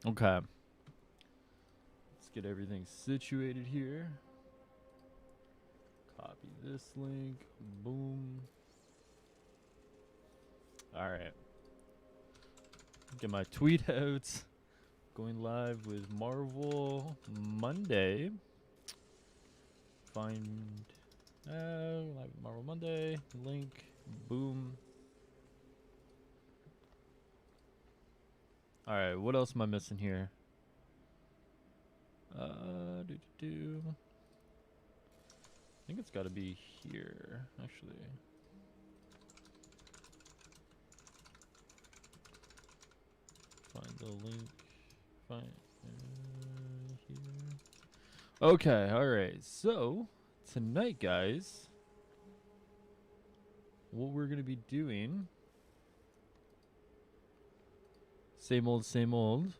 Okay. Let's get everything situated here. Copy this link. Boom. All right. Get my tweet out. Going live with Marvel Monday. Find live with Marvel Monday. Link. Boom. All right. What else am I missing here? I think it's got to be here, actually. Find the link. Find here. Okay, all right. So tonight, guys, what we're gonna be doing, same old, same old.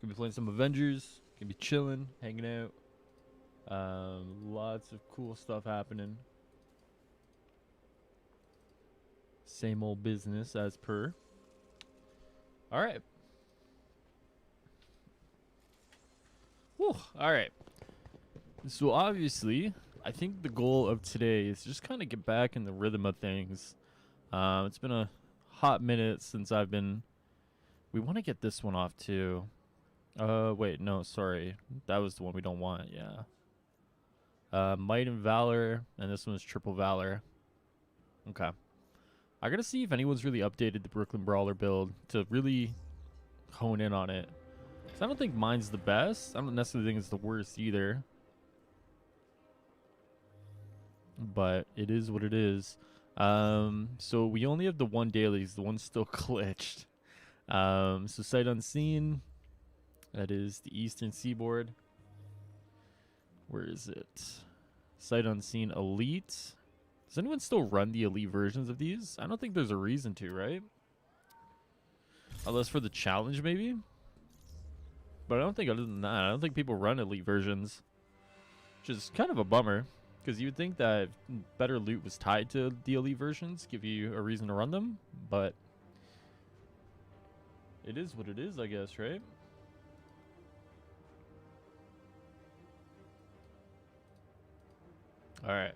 Gonna be playing some Avengers. Gonna be chilling, hanging out. Lots of cool stuff happening. Same old business as per. All right. Whew, all right. So obviously, I think the goal of today is just kind of get back in the rhythm of things. It's been a hot minute since I've been. We want to get this one off too. Wait, no, sorry. That was the one we don't want. Yeah. Might and Valor, and this one's Triple Valor. Okay. I gotta see if anyone's really updated the Brooklyn Brawler build to really hone in on it. 'Cause I don't think mine's the best. I don't necessarily think it's the worst either. But it is what it is. So we only have the one dailies. The one's still glitched. So Sight Unseen. That is the Eastern Seaboard. Where is it? Sight Unseen Elite. Does anyone still run the Elite versions of these? I don't think there's a reason to, right? Unless for the challenge, maybe? But I don't think, other than that, I don't think people run Elite versions. Which is kind of a bummer. Because you would think that better loot was tied to the Elite versions, give you a reason to run them. But it is what it is, I guess, right? All right.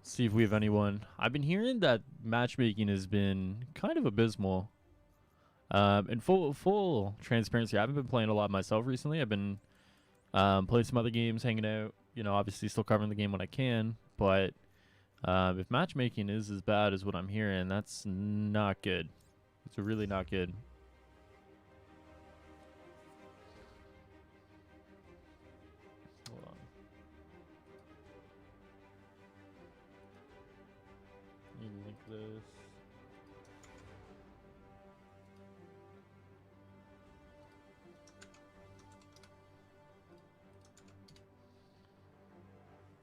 See if we have anyone. I've been hearing that matchmaking has been kind of abysmal. In full transparency, I haven't been playing a lot myself recently. I've been playing some other games, hanging out. You know, obviously still covering the game when I can. But if matchmaking is as bad as what I'm hearing, that's not good. It's really not good. Hold on. Let me link this.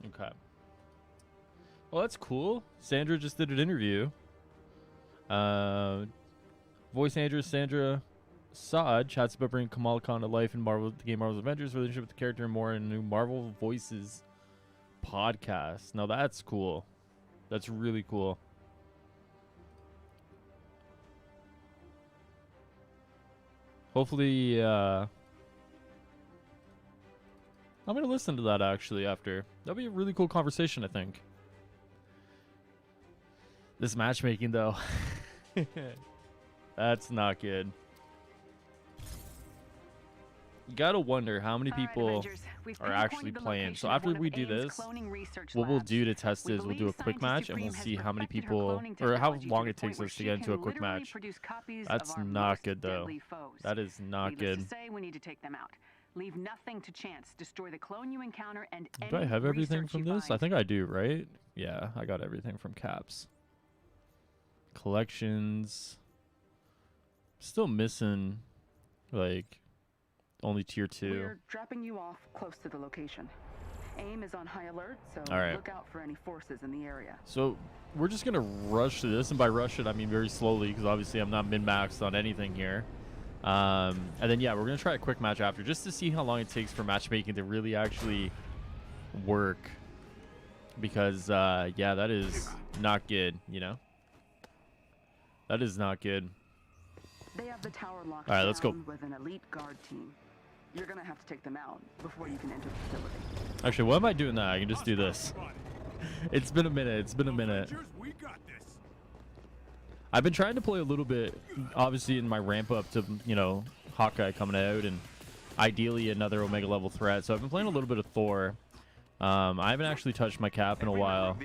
Okay. Well, that's cool. Sandra just did an interview. Voice actress Sandra Saad chats about bringing Kamala Khan to life in the game Marvel Avengers, relationship with the character, and more in a new Marvel Voices podcast. Now that's cool. That's really cool. Hopefully, I'm gonna listen to that actually after. That'll be a really cool conversation, I think. This matchmaking though, that's not good. You gotta wonder how many people are actually playing. So after we do this, what we'll do to test is we'll do a quick match and we'll see how many people or how long it takes us to get into a quick match. That's not good though. That is not good. We need to take them out. Leave nothing to chance. Destroy the clone you encounter and do I have everything from this? I think I do, right? Yeah, I got everything from Caps. Collections. Still missing like only tier 2. We're dropping you off close to the location. AIM is on high alert, so look out for any forces in the area. So we're just gonna rush through this, and by rush it I mean very slowly, because obviously I'm not min-maxed on anything here. And then yeah, we're gonna try a quick match after, just to see how long it takes for matchmaking to really actually work. because yeah, that is not good, you know. That is not good. They have the tower locked All right, let's go. with an elite guard team. You're gonna have to take them out before you can enter the facility. Actually, why am I doing that? I can just do this. It's been a minute. It's been a minute. I've been trying to play a little bit, obviously, in my ramp up to, you know, Hawkeye coming out and ideally another Omega level threat. So I've been playing a little bit of Thor. I haven't actually touched my cap in a while,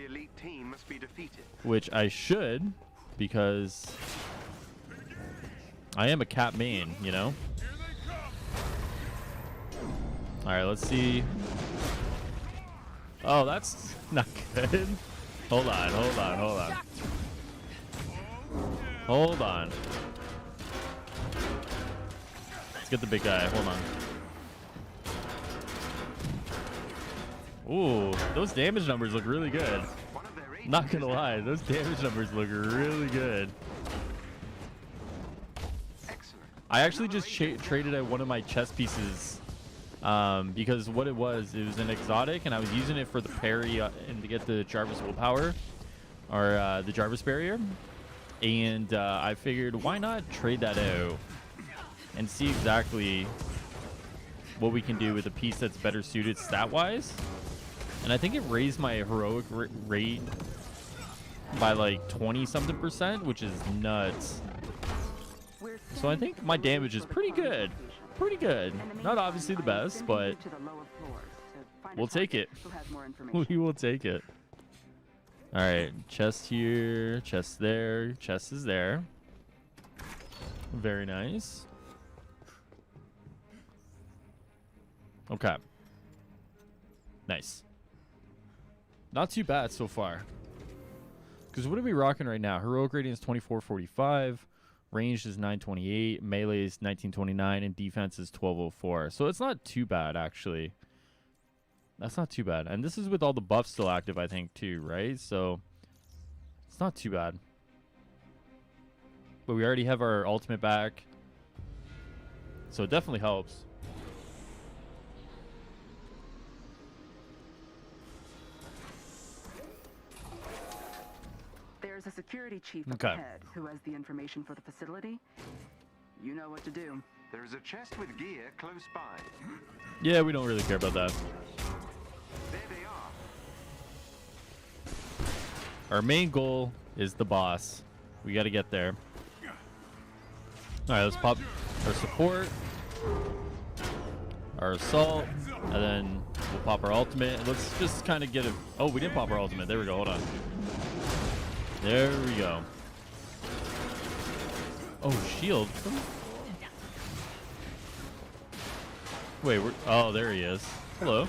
which I should, because I am a cap main, you know. All right, let's see. Oh, that's not good. Hold on, hold on, hold on. Hold on. Let's get the big guy. Hold on. Ooh, those damage numbers look really good. Not gonna lie, those damage numbers look really good. I actually just traded out one of my chest pieces because what it was an exotic, and I was using it for the parry and to get the Jarvis willpower, or the Jarvis barrier. And I figured, why not trade that out and see exactly what we can do with a piece that's better suited stat-wise. And I think it raised my heroic rate by like 20-something%, which is nuts. So I think my damage is pretty good. Pretty good. Not obviously the best, but we'll take it. We will take it. All right, chest here, chest there, chest is there. Very nice. Okay. Nice. Not too bad so far. Because what are we rocking right now? Heroic rating is 2445, ranged is 928, melee is 1929, and defense is 1204. So it's not too bad, actually. That's not too bad. And this is with all the buffs still active, I think, too, right? So it's not too bad. But we already have our ultimate back. So it definitely helps. There's a security chief up ahead who has the information for the facility. You know what to do. There's a chest with gear close by. Yeah, we don't really care about that. There they are. Our main goal is the boss. We got to get there. All right, let's pop our support, our assault, and then we'll pop our ultimate. Let's just kind of get it. Oh, we didn't pop our ultimate. There we go. Hold on. There we go. Oh, shield. Wait, oh, there he is. Hello.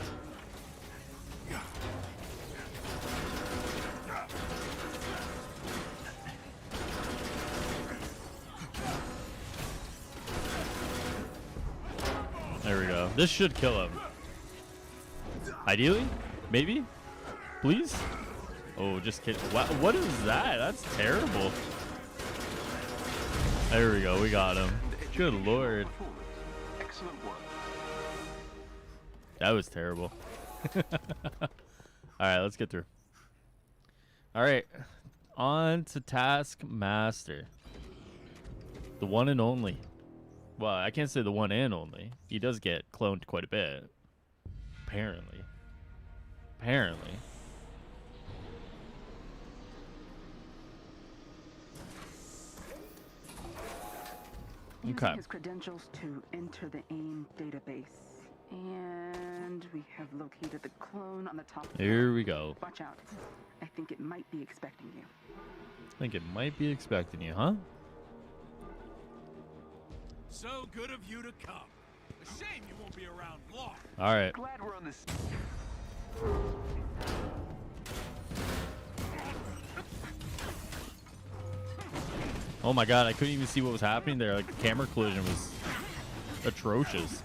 There we go. This should kill him. Ideally? Maybe? Please? Oh, just kidding. What is that? That's terrible. There we go. We got him. Good lord. Excellent work. That was terrible. All right, let's get through. All right. On to Taskmaster. The one and only. Well, I can't say the one and only. He does get cloned quite a bit. Apparently. Apparently. Using his credentials to enter the AIM database. And we have located the clone on the top floor. Here we go. Watch out. I think it might be expecting you. I think it might be expecting you, huh? So good of you to come. A shame you won't be around long. All right. Glad we're on this. Oh my god, I couldn't even see what was happening there. Like, the camera collision was atrocious.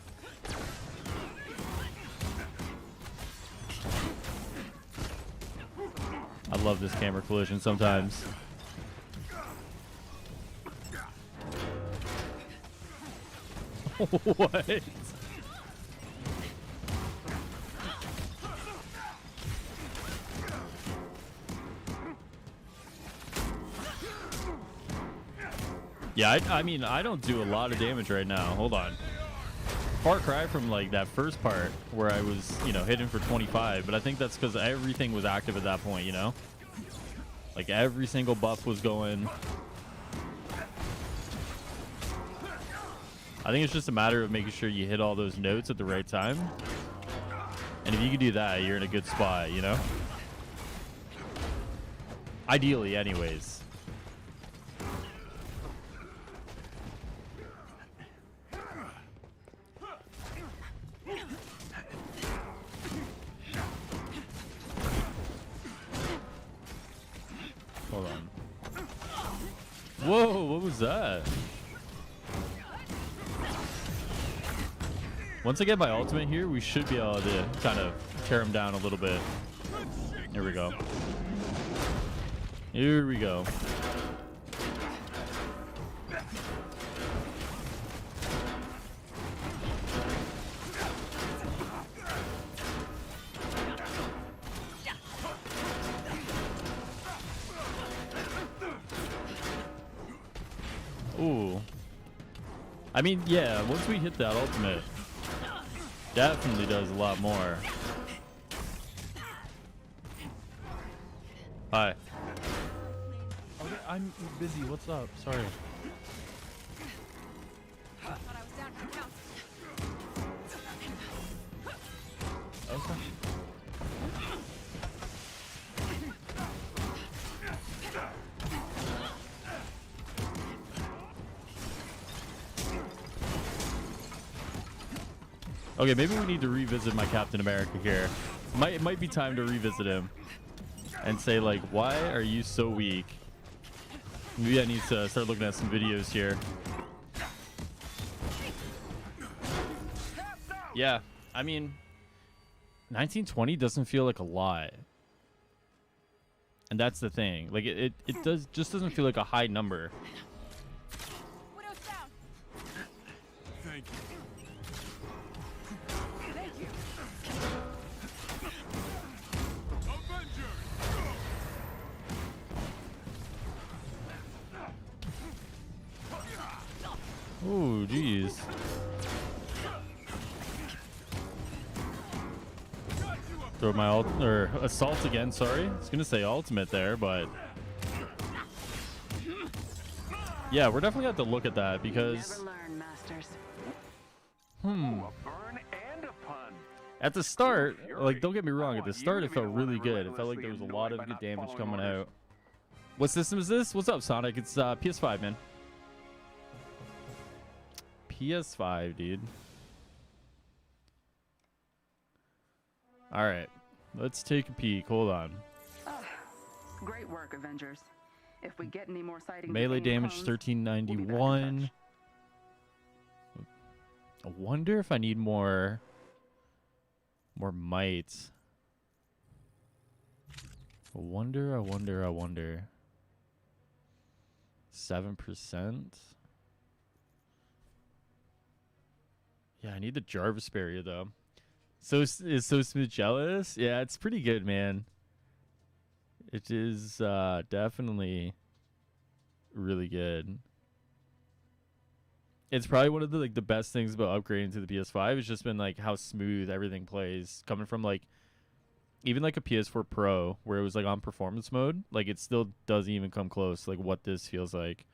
I love this camera collision sometimes. What? Yeah, I mean, I don't do a lot of damage right now. Hold on. Far cry from like that first part where I was, you know, hitting for 25, but I think that's because everything was active at that point, you know? Like every single buff was going. I think it's just a matter of making sure you hit all those notes at the right time. And if you can do that, you're in a good spot, you know? Ideally, anyways. Hold on. Whoa, what was that? Once I get my ultimate here, we should be able to kind of tear him down a little bit. Here we go. Here we go. Ooh. I mean, yeah, once we hit that ultimate, definitely does a lot more. Hi. Okay, I'm busy. What's up? Sorry. Okay. Okay, maybe we need to revisit my Captain America here. It might be time to revisit him and say, like, why are you so weak? Maybe I need to start looking at some videos here. Yeah, I mean, 1920 doesn't feel like a lot. And that's the thing. Like, it just doesn't feel like a high number. Thank you. Oh, jeez. Throw my assault again. Sorry, I was gonna say ultimate there, but yeah, we're definitely have to look at that because Never learn, masters. A burn and a pun. at the start, like, don't get me wrong, at the start it felt really good. It felt like there was a lot of good damage coming out. What system is this? What's up, Sonic? It's PS5, man. PS5, dude. All right, let's take a peek. Hold on. Great work, Avengers. If we get any more sightings, Melee of damage clones, we'll be back in 1391. touch. I wonder if I need more might. I wonder. 7%. Yeah, I need the Jarvis barrier though. So is So Smooth jealous? Yeah, it's pretty good, man. It is definitely really good. It's probably one of the the best things about upgrading to the PS5. It's just been like how smooth everything plays, coming from like even like a PS4 Pro where it was like on performance mode. Like it still doesn't even come close to like what this feels like.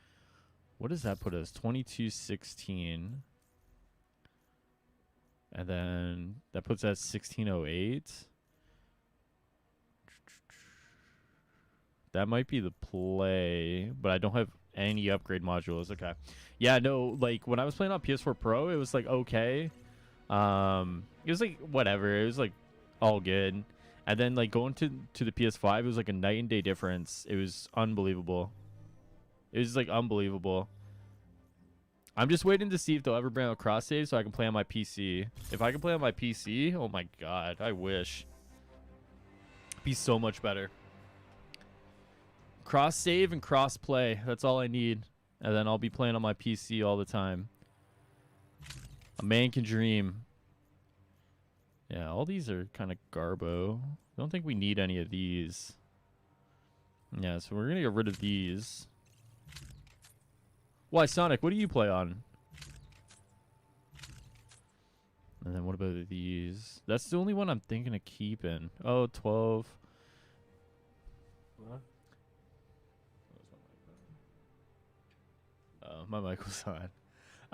What does that put us? 2216. And then that puts us 1608. That might be the play, but I don't have any upgrade modules. Okay. Yeah, no, like when I was playing on PS4 Pro, it was like okay. It was like whatever. It was like all good. And then like going to the PS5, it was like a night and day difference. It was unbelievable. It was like unbelievable. I'm just waiting to see if they'll ever bring out cross save so I can play on my PC. If I can play on my PC, oh my god, I wish. It'd be so much better. Cross save and cross play. That's all I need. And then I'll be playing on my PC all the time. A man can dream. Yeah, all these are kind of garbo. I don't think we need any of these. Yeah, so we're going to get rid of these. Why, Sonic? What do you play on? And then what about these? That's the only one I'm thinking of keeping. Oh, 12. What? Oh, my mic was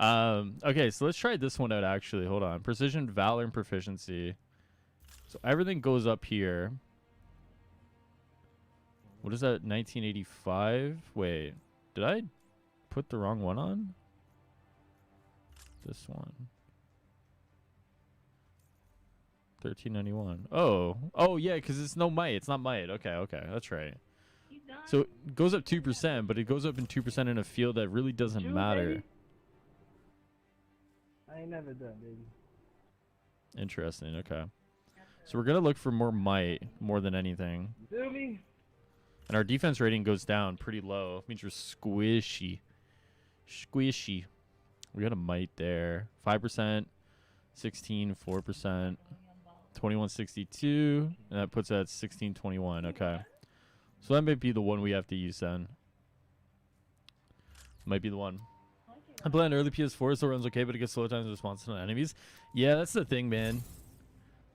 on. Okay, so let's try this one out, actually. Hold on. Precision, Valor, and Proficiency. So everything goes up here. What is that? 1985? Wait. Did I put the wrong one on? This one. 1391. Oh yeah, because it's no might. It's not might. Okay, that's right. So it goes up 2%, but it goes up in 2% in a field that really doesn't matter. Baby? I ain't never done, baby. Interesting. Okay. So we're gonna look for more might more than anything. You feel me? And our defense rating goes down pretty low. It means we're squishy. Squishy. We got a might there. 5%, 16, 4%. 2162, and that puts it at 1621. Okay, so that might be the one we have to use then. Might be the one. I play on early PS4, so it runs okay, but it gets slow times response to enemies. Yeah, that's the thing, man.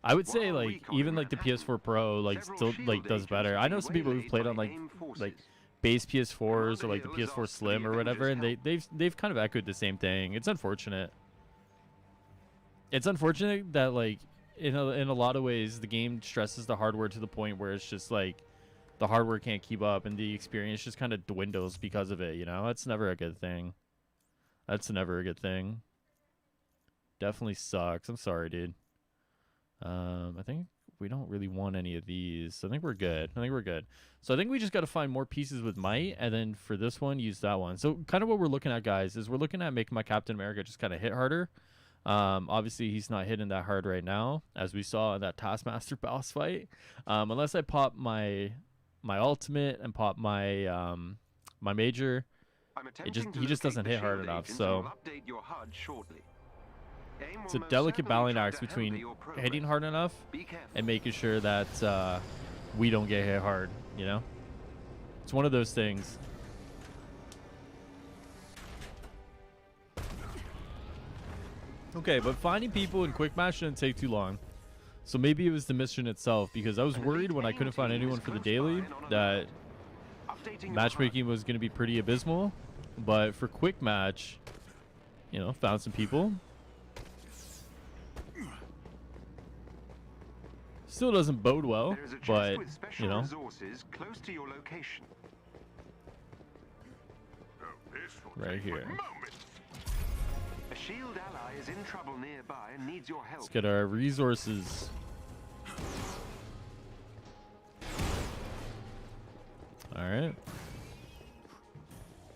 I would say like even like the PS4 Pro like still like does better. I know some people who've played on like base PS4s or like the PS4 Slim or whatever, and they've kind of echoed the same thing. It's unfortunate. It's unfortunate that like in a lot of ways the game stresses the hardware to the point where it's just like the hardware can't keep up and the experience just kind of dwindles because of it, you know? That's never a good thing. That's never a good thing. Definitely sucks. I'm sorry, dude. I think we don't really want any of these. I think we're good. So I think we just got to find more pieces with might, and then for this one, use that one. So kind of what we're looking at, guys, is we're looking at making my Captain America just kind of hit harder. Obviously he's not hitting that hard right now, as we saw in that Taskmaster boss fight. Unless I pop my ultimate and pop my my major, he just doesn't hit hard enough. So it's a delicate balancing act between hitting hard enough and making sure that we don't get hit hard, you know? It's one of those things. Okay, but finding people in quick match didn't take too long. So maybe it was the mission itself, because I was worried when I couldn't find anyone for the daily that matchmaking was going to be pretty abysmal. But for quick match, you know, found some people. Still doesn't bode well, but, you know. Right here. A shield ally is in trouble nearby and needs your help. Let's get our resources. Alright.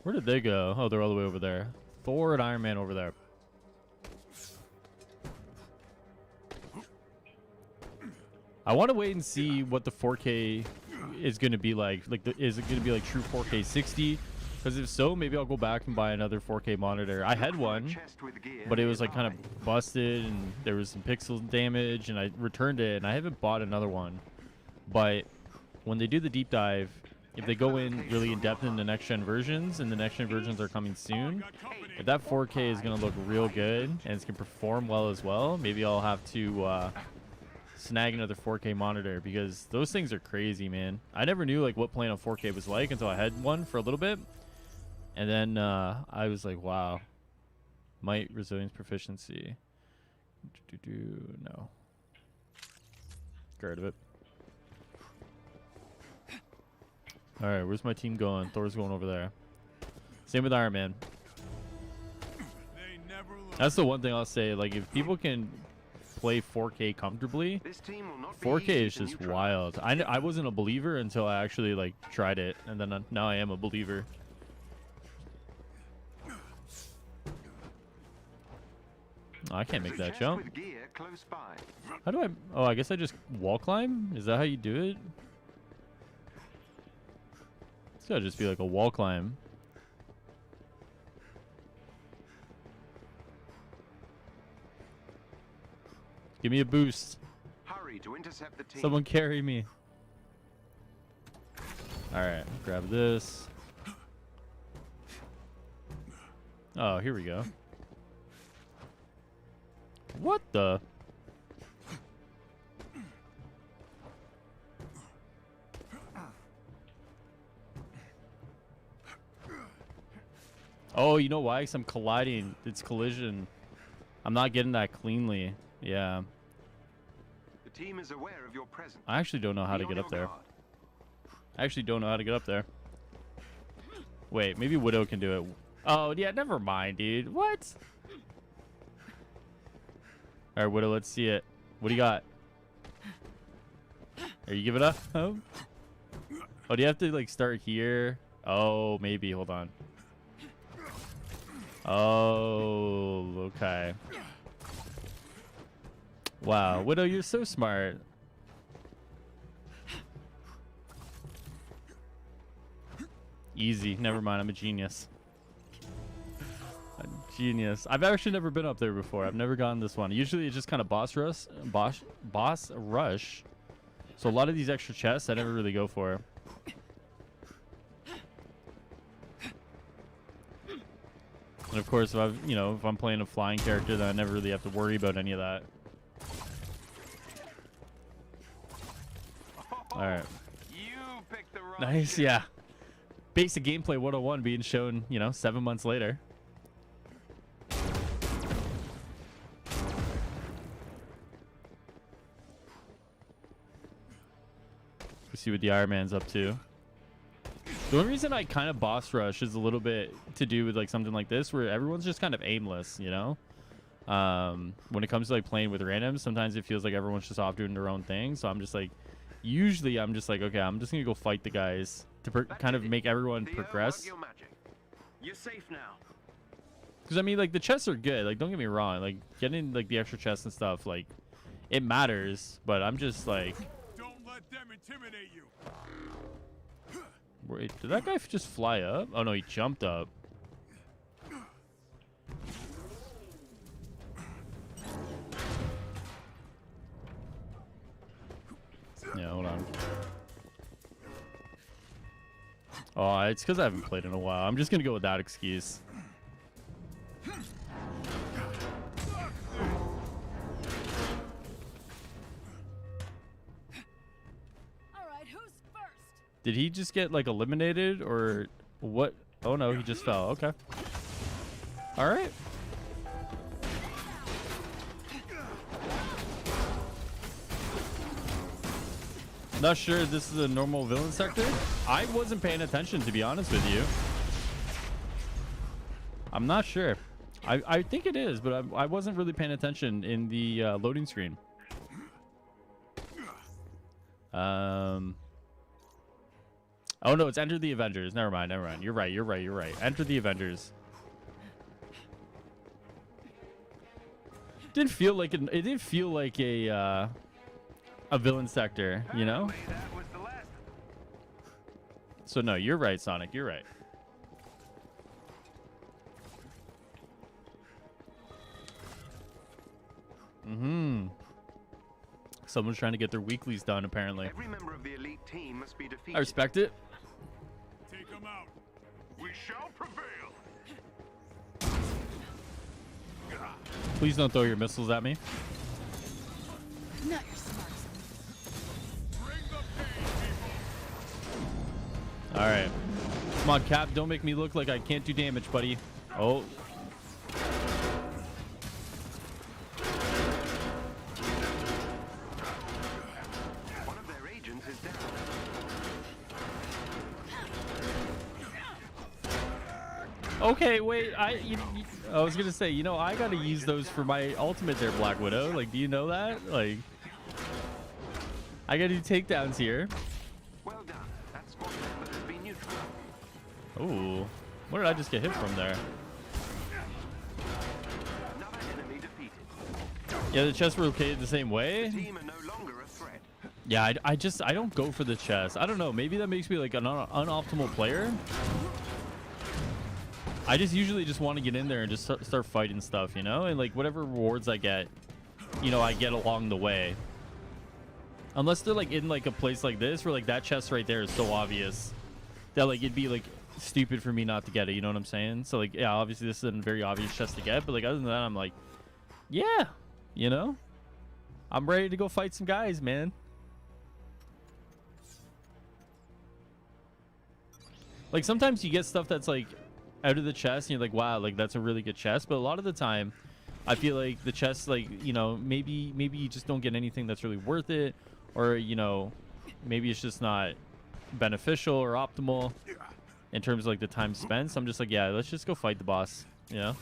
Where did they go? Oh, they're all the way over there. Thor and Iron Man over there. I want to wait and see what the 4K is going to be like. Is it going to be like true 4K 60? Because if so, maybe I'll go back and buy another 4K monitor. I had one, but it was like kind of busted and there was some pixel damage, and I returned it, and I haven't bought another one. But when they do the deep dive, if they go in really in depth in the next gen versions, and the next gen versions are coming soon, if that 4K is going to look real good and it's going to perform well as well, maybe I'll have to snag another 4K monitor, because those things are crazy, man. I never knew like what playing on 4K was like until I had one for a little bit. And then I was like, wow. Might, resilience, proficiency. No. Get rid of it. Alright, where's my team going? Thor's going over there. Same with Iron Man. That's the one thing I'll say. Like, if people can play 4K comfortably, 4K is just wild. I wasn't a believer until I actually like tried it, and then now I am a believer. Oh, I can't make that jump. How do I? Oh, I guess I just wall climb? Is that how you do it? It's gotta just be like a wall climb. Give me a boost. Hurry to intercept the team. Someone carry me. Alright, grab this. Oh, here we go. What the? Oh, you know why? 'Cause I'm colliding. It's collision. I'm not getting that cleanly. Yeah. The team is aware of your presence. I actually don't know how to get up there. I actually don't know how to get up there. Wait, maybe Widow can do it. Oh, yeah, never mind, dude. What? All right, Widow, let's see it. What do you got? Are you giving up? Oh, do you have to, like, start here? Oh, maybe. Hold on. Oh, okay. Wow, Widow, you're so smart. Easy. Never mind. I'm a genius. A genius. I've actually never been up there before. I've never gotten this one. Usually it's just kind of boss rush. So a lot of these extra chests I never really go for. And of course, if I'm playing a flying character, then I never really have to worry about any of that. All right. You picked the wrong Nice. ship. Yeah. Basic gameplay 101 being shown, 7 months later. Let's see what the Iron Man's up to. The only reason I kind of boss rush is a little bit to do with like something like this, where everyone's just kind of aimless, when it comes to like playing with randoms, sometimes it feels like everyone's just off doing their own thing. So I'm just like, usually I'm just like, okay, I'm just gonna go fight the guys to kind of make everyone progress. You're safe now. Because I mean, like, the chests are good. Like, don't get me wrong. Like, getting like the extra chests and stuff, like, it matters. But I'm just like, Don't let them intimidate you. wait, did that guy just fly up? Oh no, he jumped up. Yeah, hold on. Oh, it's because I haven't played in a while. I'm just gonna go with that excuse. All right, who's first? Did he just get like eliminated or what? Oh no, he just fell. Okay. All right. Not sure if this is a normal villain sector. I wasn't paying attention, to be honest with you. I'm not sure. I think it is, but I wasn't really paying attention in the loading screen. Oh no, it's Enter the Avengers. Never mind. You're right. Enter the Avengers. Didn't feel like it didn't feel like a villain sector, That was the last. So no, you're right, Sonic. You're right. Someone's trying to get their weeklies done, apparently. Every member of the elite team must be defeated. I respect it. Take them out. We shall prevail. Please don't throw your missiles at me. Not your smarts. Bring the pain, people. All right. Come on, Cap. Don't make me look like I can't do damage, buddy. Oh. One of their agents is down. Okay, wait. I was gonna say, I gotta use those for my ultimate there, Black Widow. Like, do you know that? Like, I gotta do takedowns here. Well done. That squad member has been neutralized. Ooh, what did I just get hit from there? Another enemy defeated. Yeah, the chests were located the same way. The team are no longer a threat. Yeah, I don't go for the chest. I don't know. Maybe that makes me like an unoptimal player. I just usually just want to get in there and just start fighting stuff, and like whatever rewards I get, I get along the way. Unless they're like in like a place like this where like that chest right there is so obvious that like it'd be like stupid for me not to get it. You know what I'm saying? So like, yeah, obviously this is a very obvious chest to get, but like other than that, I'm like, yeah, you know, I'm ready to go fight some guys, man. Like sometimes you get stuff that's like out of the chest and you're like, wow, like that's a really good chest. But a lot of the time I feel like the chest, like, you know, maybe you just don't get anything that's really worth it, or, you know, maybe it's just not beneficial or optimal in terms of like the time spent. So I'm just like, yeah, let's just go fight the boss, you know?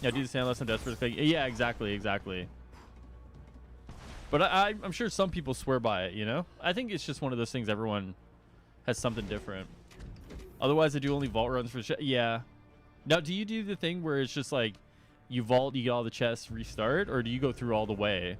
Yeah, do the same unless I'm desperate. Like, yeah, exactly. But I'm sure some people swear by it, you know? I think it's just one of those things everyone has something different. Otherwise, I do only vault runs for yeah. Now, do you do the thing where it's just like you vault, you get all the chests, restart, or do you go through all the way?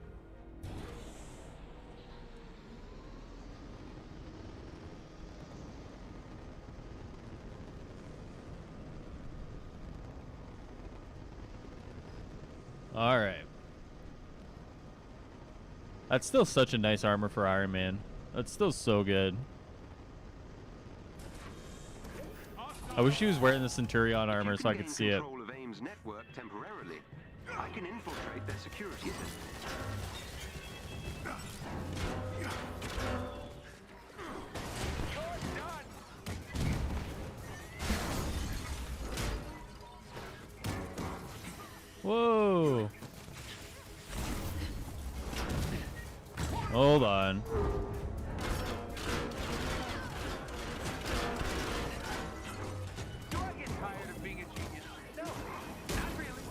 All right. That's still such a nice armor for Iron Man. That's still so good. I wish he was wearing the Centurion armor so I could see it. Control of AIM's network temporarily, I can infiltrate their security system. Whoa. Hold on. Do I get tired of being a genius? No, not really.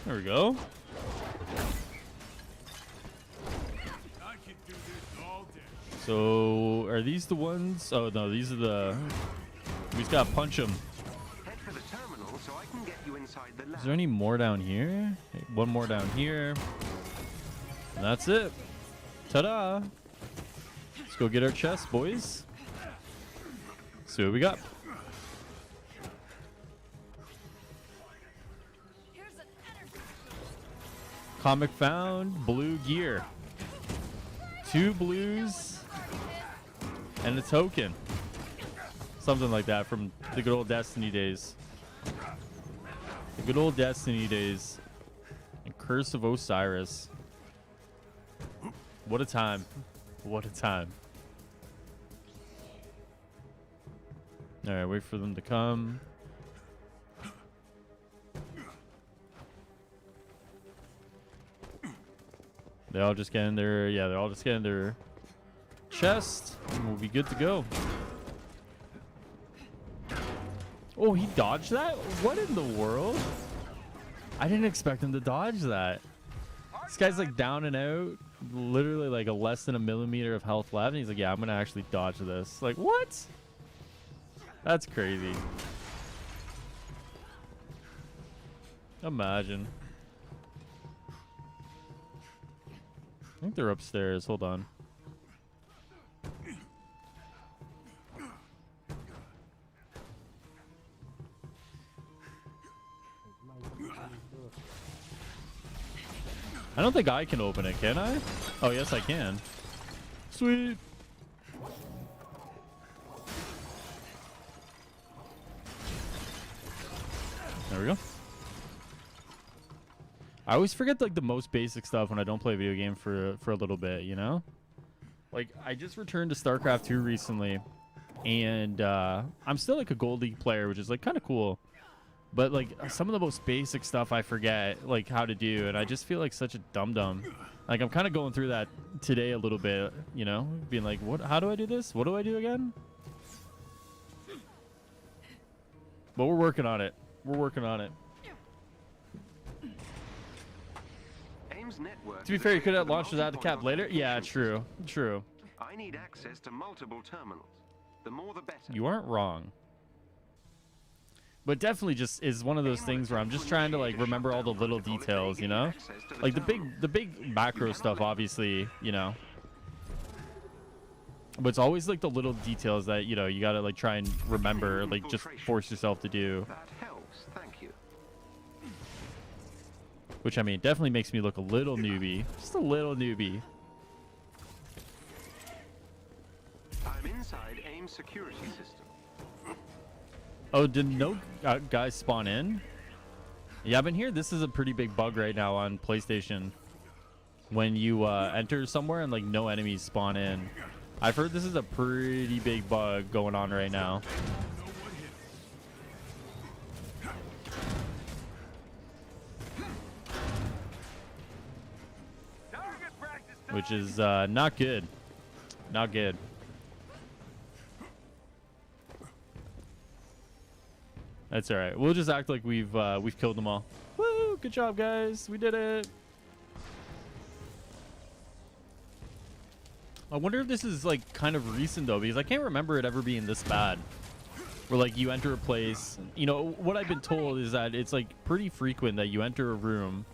There we go. I can do this all day. So, are these the ones? Oh, no, these are the... We just gotta punch them. Head for the terminal so I can get you inside the lab. Is there any more down here? One more down here. And that's it. Ta-da! Let's go get our chest, boys. See what we got. Here's an energy. Comic found, blue gear. 2 blues and a token. Something like that from the good old Destiny days. The good old Destiny days. And Curse of Osiris. What a time. What a time. Alright, wait for them to come. They all just get in their, yeah, they're all just getting their chest, and we'll be good to go. Oh, he dodged that? What in the world? I didn't expect him to dodge that. This guy's like down and out, literally like a less than a millimeter of health left, and he's like, yeah, I'm gonna actually dodge this. Like, what? That's crazy. Imagine. I think they're upstairs. Hold on. I don't think I can open it, can I? Oh, yes, I can. Sweet. There we go. I always forget like the most basic stuff when I don't play a video game for a little bit, you know? Like I just returned to StarCraft 2 recently, and I'm still like a Gold League player, which is like kind of cool. But like some of the most basic stuff I forget like how to do, and I just feel like such a dum-dum. Like I'm kind of going through that today a little bit, you know, being like, what? How do I do this? What do I do again? But we're working on it. We're working on it. AIM's network To be fair, you could have launched without the cap later. Yeah, true. True. I need access to multiple terminals. The more the better. You aren't wrong. But definitely just is one of those things where I'm just trying to like remember all the little details, you know? Like the big macro stuff, obviously, you know. But it's always like the little details that, you know, you gotta like try and remember, like just force yourself to do. That helps, thank you. Which I mean definitely makes me look a little newbie. Just a little newbie. inside AIM's security system. Oh, did no guys spawn in? Yeah, I've been hearing this is a pretty big bug right now on PlayStation. When you enter somewhere and like no enemies spawn in. I've heard this is a pretty big bug going on right now. Which is not good. Not good. That's all right. We'll just act like we've killed them all. Woo! Good job, guys. We did it. I wonder if this is like kind of recent though, because I can't remember it ever being this bad. Where like you enter a place, you know, what I've been told is that it's like pretty frequent that you enter a room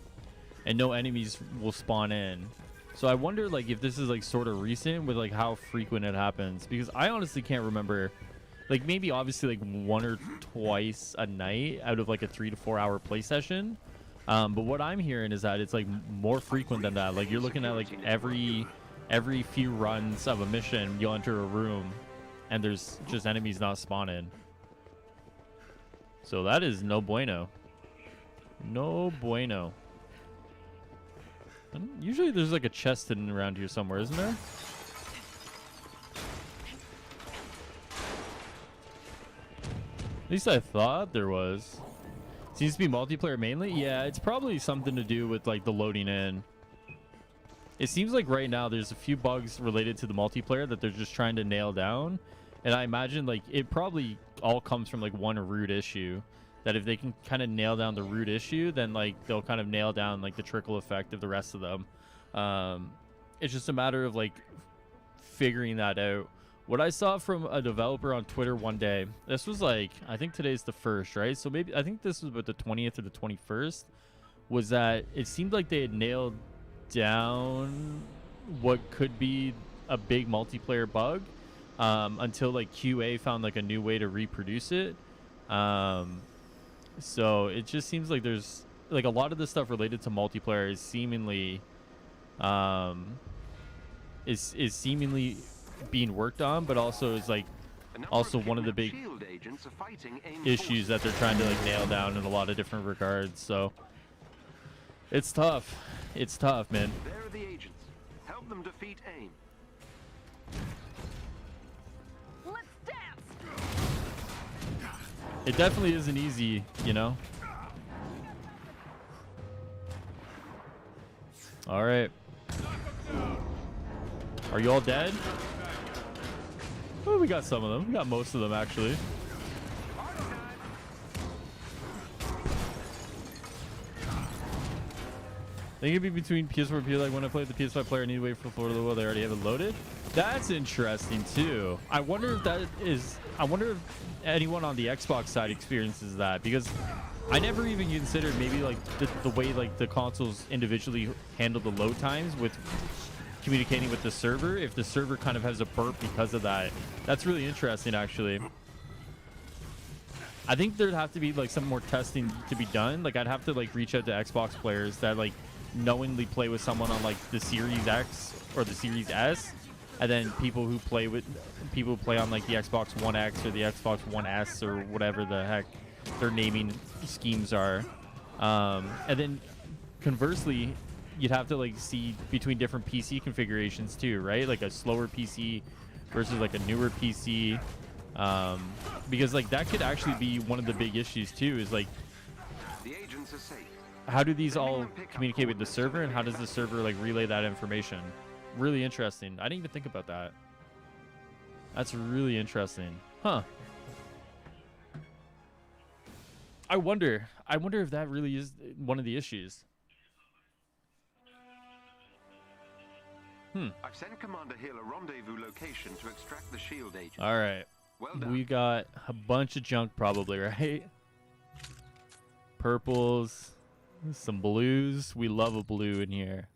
and no enemies will spawn in. So I wonder like if this is like sort of recent with like how frequent it happens, because I honestly can't remember. Like maybe obviously like 1 or twice a night out of like a 3 to 4 hour play session. But what I'm hearing is that it's like more frequent than that. Like you're looking at like every few runs of a mission, you'll enter a room and there's just enemies not spawning. So that is no bueno. No bueno. And usually there's like a chest hidden around here somewhere, isn't there? At least I thought there was. Seems to be multiplayer mainly. Yeah, it's probably something to do with like the loading in. It seems like right now there's a few bugs related to the multiplayer that they're just trying to nail down. And I imagine like it probably all comes from like one root issue. That if they can kind of nail down the root issue, then like they'll kind of nail down like the trickle effect of the rest of them. It's just a matter of like figuring that out. What I saw from a developer on Twitter one day, this was like, I think today's the 1st, right? So maybe, I think this was about the 20th or the 21st, was that it seemed like they had nailed down what could be a big multiplayer bug until like QA found like a new way to reproduce it. So it just seems like there's like a lot of the stuff related to multiplayer is seemingly is seemingly being worked on, but also is like also one of the big issues that they're trying to like nail down in a lot of different regards. So it's tough. It's tough, man. There are the agents. Help them defeat AIM. Let's dance. It definitely isn't easy, you know. All right. Are you all dead? Oh, we got some of them. We got most of them, actually. They can be between PS4 and PS. Like when I played the PS5 player, I need to wait for the floor to load. They already have it loaded. That's interesting too. I wonder if that is. I wonder if anyone on the Xbox side experiences that, because I never even considered maybe like the way like the consoles individually handle the load times with communicating with the server. If the server kind of has a burp because of that, that's really interesting actually. I think there'd have to be like some more testing to be done. Like I'd have to like reach out to Xbox players that like knowingly play with someone on like the Series X or the Series S, and then people who play on like the Xbox One X or the Xbox One S or whatever the heck their naming schemes are. And then conversely, you'd have to like see between different PC configurations too, right? Like a slower PC versus like a newer PC. Because like that could actually be one of the big issues too, is like The agents are safe. how do these all communicate with the server, and how does the server like relay that information? Really interesting. I didn't even think about that. That's really interesting. Huh. I wonder if that really is one of the issues. I've sent Commander Hill a rendezvous location to extract the shield agent. All right. Well done. We got a bunch of junk probably, right? Purples, some blues. We love a blue in here.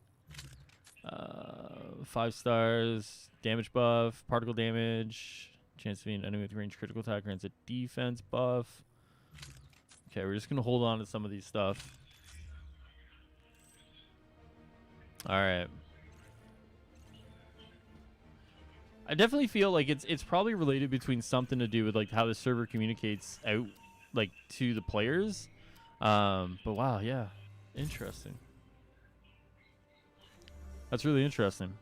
5 stars, damage buff, particle damage, chance to be an enemy with range critical attack grants a defense buff. Okay, we're just gonna hold on to some of these stuff. All right. I definitely feel like it's probably related between something to do with like how the server communicates out like to the players. But wow, yeah, interesting. That's really interesting.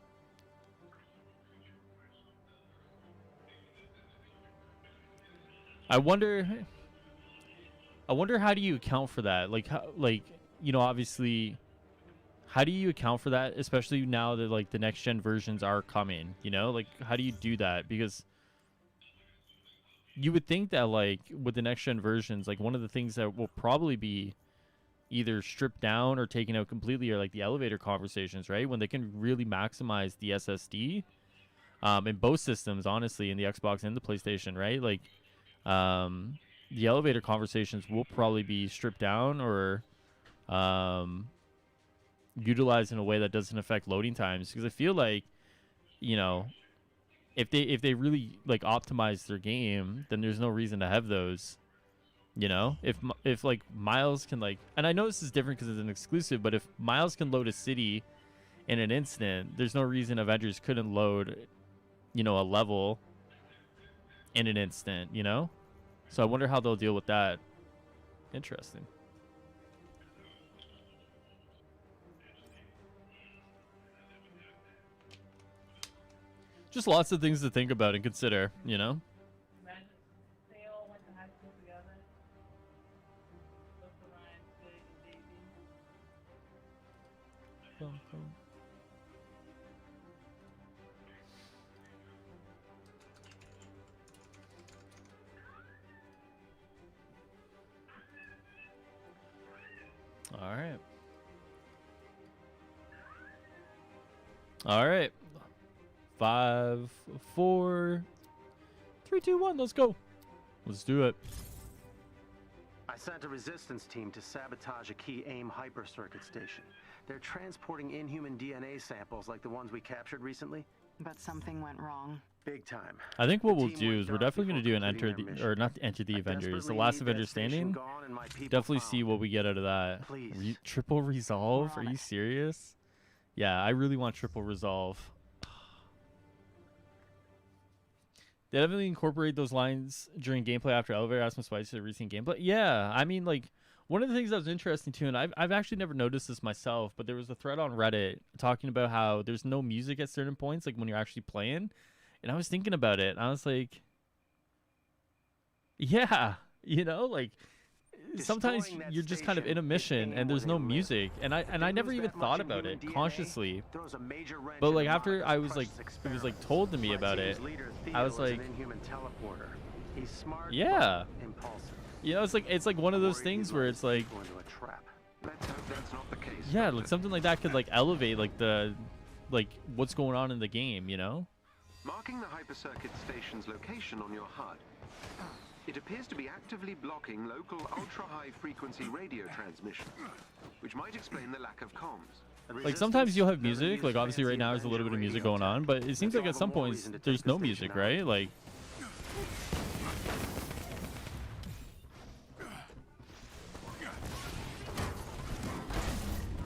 I wonder how do you account for that? Like how, like, you know, obviously how do you account for that, especially now that like the next gen versions are coming, you know? Like how do you do that? Because you would think that like with the next gen versions, like one of the things that will probably be either stripped down or taken out completely are like the elevator conversations, right? When they can really maximize the SSD in both systems, honestly, in the Xbox and the PlayStation, right? Like the elevator conversations will probably be stripped down or utilized in a way that doesn't affect loading times, because I feel like, you know, if they really like optimize their game, then there's no reason to have those. You know, if like Miles can like, and I know this is different because it's an exclusive, but if Miles can load a city in an instant, there's no reason Avengers couldn't load, you know, a level in an instant, you know? So I wonder how they'll deal with that. Interesting. Just lots of things to think about and consider, you know? They all went to high school together. Both of Ryan, Sid, and Daisy. All right. All right. 5, 4, 3, 2, 1. Let's go. Let's do it. I sent a resistance team to sabotage a key AIM hypercircuit station. They're transporting inhuman DNA samples like the ones we captured recently. But something went wrong. Big time. I think what we'll do is we're definitely going to do an enter the, or not enter the Avengers, the last Avengers standing. Definitely see what we get out of that. Triple resolve? Are you serious? Yeah, I really want triple resolve. They definitely incorporate those lines during gameplay after elevator. Ask my spice to recent gameplay. Yeah, I mean, like, one of the things that was interesting too, and I've actually never noticed this myself, but there was a thread on Reddit talking about how there's no music at certain points, like when you're actually playing. And I was thinking about it. And I was like, yeah, you know, like sometimes you're just kind of in a mission and there's no music, and I never even thought about it consciously. But like after I was like, it was like told to me about it, I was like, yeah, you know, it's like one of those things where it's like, yeah, like something like that could like elevate like the like what's going on in the game, you know. Marking the hypercircuit station's location on your HUD, it appears to be actively blocking local ultra-high frequency radio transmissions, which might explain the lack of comms. Like sometimes you'll have music, like obviously right now there's a little bit of music going on, but it seems like at some points there's no music, right? Like,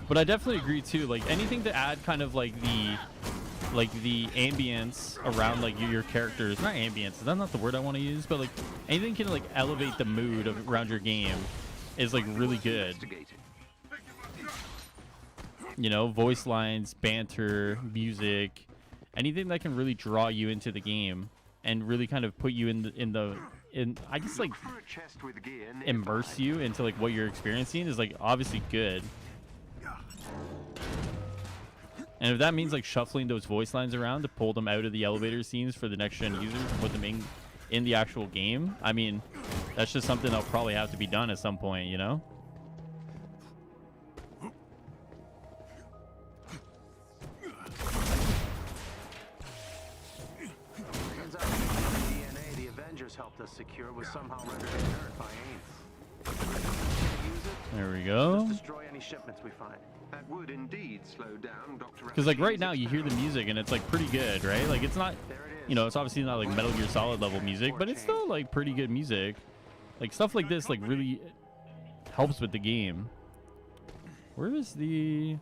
but I definitely agree too, like anything to add kind of like the ambience around like your characters, not ambience, that's not the word I want to use, but like anything can like elevate the mood of around your game is like really good. You know, voice lines, banter, music, anything that can really draw you into the game and really kind of put you in I guess like immerse you into like what you're experiencing is like obviously good. And if that means like shuffling those voice lines around to pull them out of the elevator scenes for the next gen users and put them in the actual game, I mean, that's just something that'll probably have to be done at some point, you know? Turns out the DNA the Avengers helped us secure was somehow rendered inert by AIM. There we go. Just destroy any shipments we find. That would indeed slow down Dr. Because like right now you hear the music and it's like pretty good, right? Like it's not, you know, it's obviously not like Metal Gear Solid level music, but it's still like pretty good music. Like stuff like this like really helps with the game. Where is the...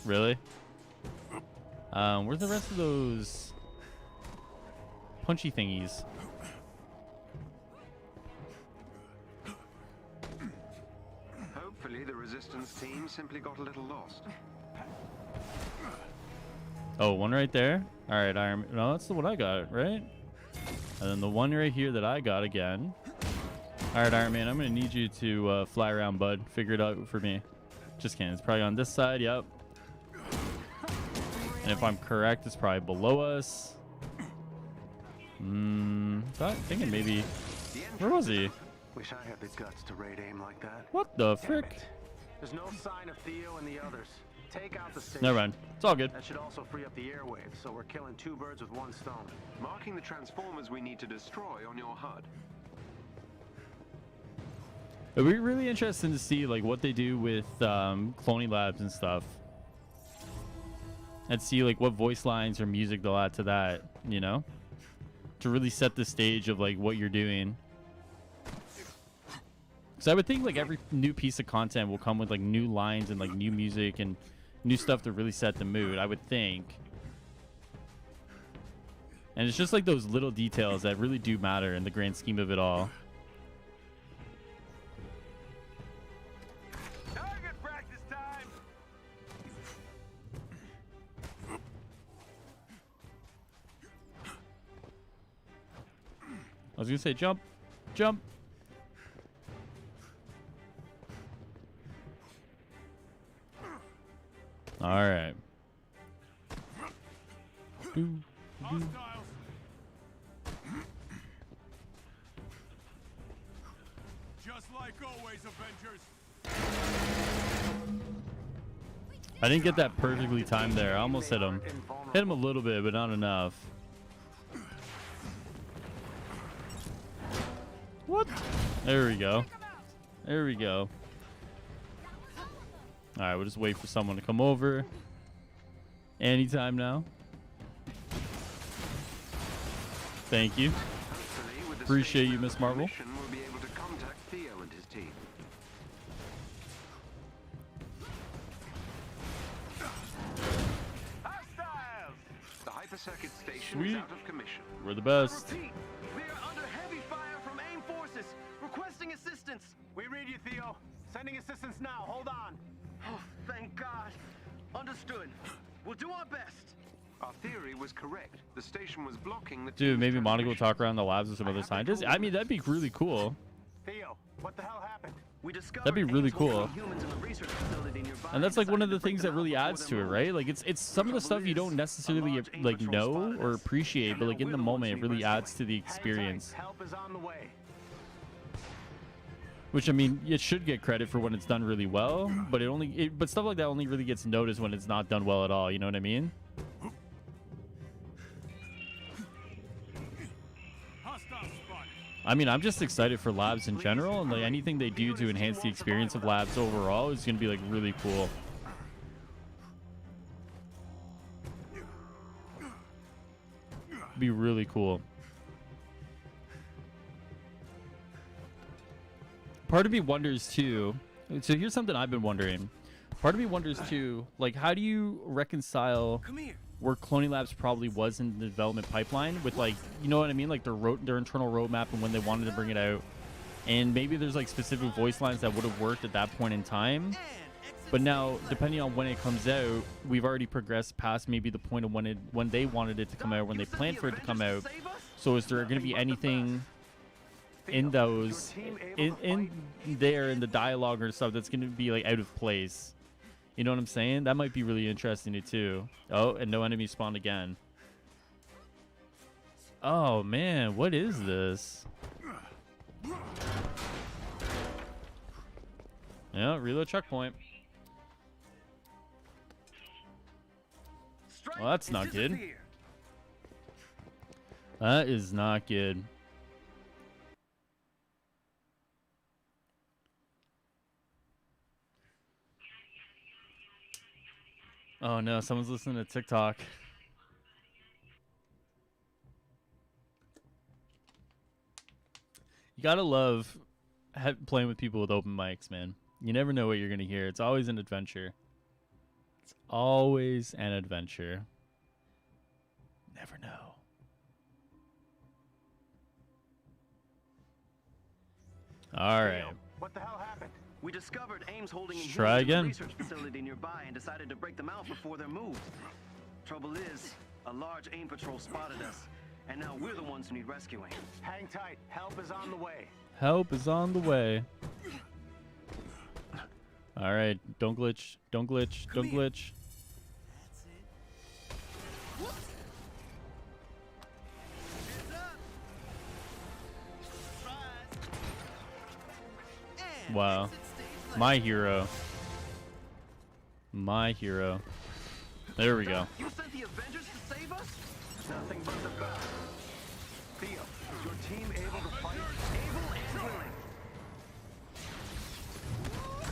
Really? Where's the rest of those punchy thingies? Hopefully the resistance team simply got a little lost. Oh, one right there. All right, Iron. No, that's the one I got, right? And then the one right here that I got again. All right, Iron Man, I'm gonna need you to fly around, bud. Figure it out for me. Just kidding. It's probably on this side. Yep. And if I'm correct, it's probably below us. Thought thinking maybe. Where was he? Wish I had the guts to raid AIM like that. What the Damn frick? it. There's no sign of Theo and the others. Take out the station. Never mind. It's all good. That should also free up the airwaves, so we're killing two birds with one stone. Marking the transformers we need to destroy on your HUD. It'll be really interesting to see like what they do with cloning labs and stuff. And see like what voice lines or music they'll add to that, you know? To really set the stage of like what you're doing. So I would think like every new piece of content will come with like new lines and like new music and new stuff to really set the mood, I would think. And it's just like those little details that really do matter in the grand scheme of it all. Target practice time. I was gonna say jump, jump. All right. Hostiles. Just like always, Avengers. I didn't get that perfectly timed there. I almost hit him. Hit him a little bit, but not enough. What? There we go. There we go. All right, we'll just wait for someone to come over. Anytime now. Thank you. Hopefully, with the Appreciate stage you, Miss Marvel. permission, we'll be able to contact Theo and his team. Hostiles. The hypercircuit station Sweet. is out of commission. We're the best. Repeat, we are under heavy fire from AIM forces, requesting assistance. We read you, Theo. Sending assistance now. Hold on. Oh, thank God. Understood. We'll do our best. Our theory was correct. The station was blocking the Dude, team's maybe Monica will transmission. talk around the labs with some other scientists. I mean, that'd be really cool. Theo, what the hell happened? We discovered That'd be really AIM's holding cool. humans in the research facility nearby And that's like one of the decided to bring things them that really out adds before to it, they're right? moved. Like it's some of the stuff you don't necessarily large AIM like patrol know spotted or us. appreciate, but like in We're the the moment, ones it really we adds to the Hang tight. experience. Help is on the way. Which I mean, it should get credit for when it's done really well, but but stuff like that only really gets noticed when it's not done well at all. You know what I mean? Hostile spotted. I mean, I'm just excited for labs in general, and like anything they do to enhance the experience of labs overall is gonna be like really cool. Be really cool. Part of me wonders too. So here's something I've been wondering. Part of me wonders too, like how do you reconcile Come here. where Cloning Labs probably was in the development pipeline with like, you know what I mean, like their internal roadmap and when they wanted to bring it out, and maybe there's like specific voice lines that would have worked at that point in time, but now depending on when it comes out, we've already progressed past maybe the point of when they wanted it to come out, when they planned for it to come out. So is there going to be anything in those in there in the dialogue or stuff that's going to be like out of place? You know what I'm saying? That might be really interesting too. Oh, and no enemy spawned again. Oh man, what is this? Yeah, reload checkpoint. Well, that's not good. That is not good. Oh no, someone's listening to TikTok. You gotta love playing with people with open mics, man. You never know what you're gonna hear. It's always an adventure. It's always an adventure. never know. All right. What the hell happened? We discovered AIM's holding Let's try again. a research facility nearby and decided to break them out before they're moved. Trouble is, a large AIM patrol spotted us, and now we're the ones who need rescuing. Hang tight. Help is on the way. Help is on the way. All right. Don't glitch. Don't glitch. Don't glitch. That's it. Whoops. Hands up. Surprise. And Wow. exit stage left. My hero. My hero. There we go. You sent the Avengers to save us? Nothing but the best. Theo, is your team able to fight? Able and willing.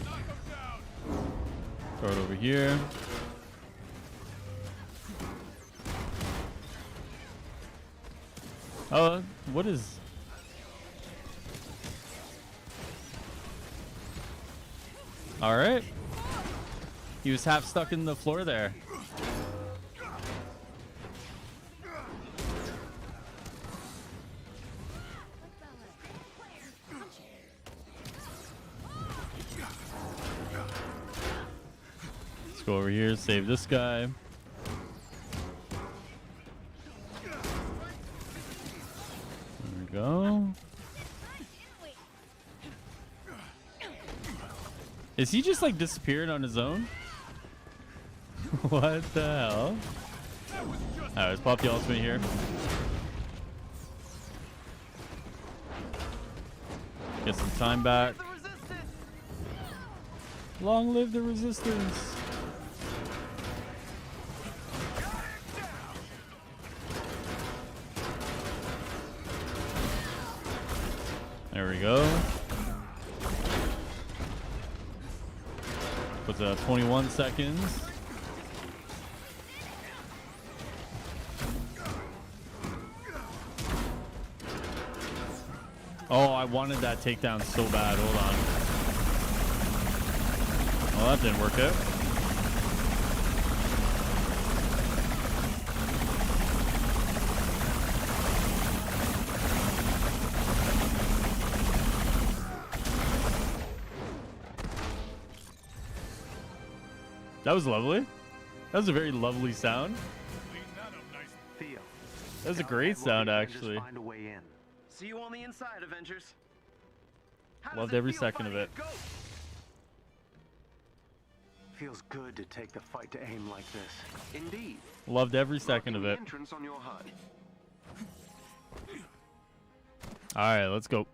Knock him down. Throw it over here. Oh, what is... All right. He was half stuck in the floor there. Let's go over here, save this guy. There we go. Is he just like disappeared on his own? What the hell? Alright, let's pop the ultimate here. Get some time back. The resistance. Long live the resistance. There we go. With 21 seconds. Oh, I wanted that takedown so bad. Hold on. Well, that didn't work out. That was lovely. That was a very lovely sound. Clean that up nice. Theo. That was a great sound, We'll just actually. find a way in. See you on the inside, Avengers. How does Loved it every feel second of fighting it. a ghost? Feels good to take the fight to AIM like this. Indeed. Loved every second of Marking it. the entrance on your HUD. All right, let's go.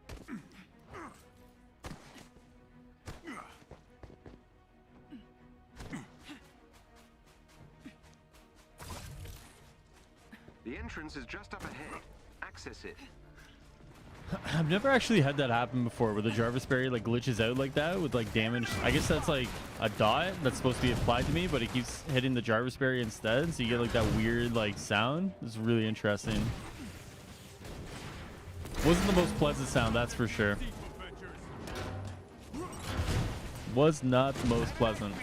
The entrance is just up ahead. Access it. I've never actually had that happen before, where the Jarvis berry like glitches out like that with like damage. I guess that's like a dot that's supposed to be applied to me, but it keeps hitting the Jarvis berry instead, so you get like that weird like sound. It's really interesting. Wasn't the most pleasant sound, that's for sure. Deep Avengers. Was not the most pleasant.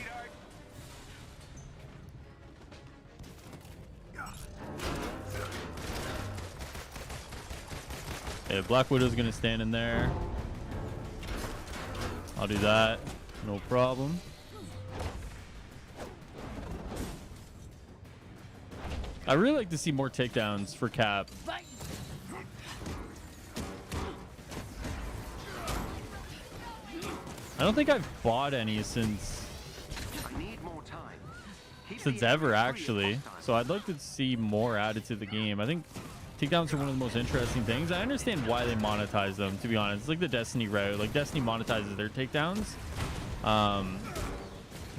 Okay, Black Widow's gonna stand in there. I'll do that. No problem. I really like to see more takedowns for Cap. I don't think I've bought any since I need more time. Keep the ever, entrance free of actually. hostiles. So I'd like to see more added to the game. I think takedowns are one of the most interesting things. I understand why they monetize them, to be honest. It's like the Destiny route. Like Destiny monetizes their takedowns.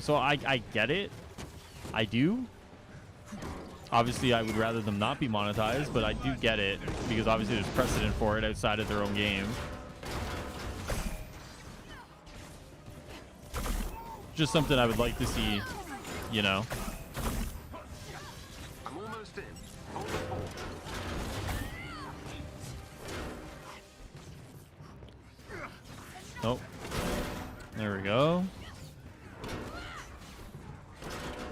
So I get it. I do. Obviously, I would rather them not be monetized, but I do get it because obviously there's precedent for it outside of their own game. Just something I would like to see, you know. I'm almost in. Hold the fort. Nope. There we go.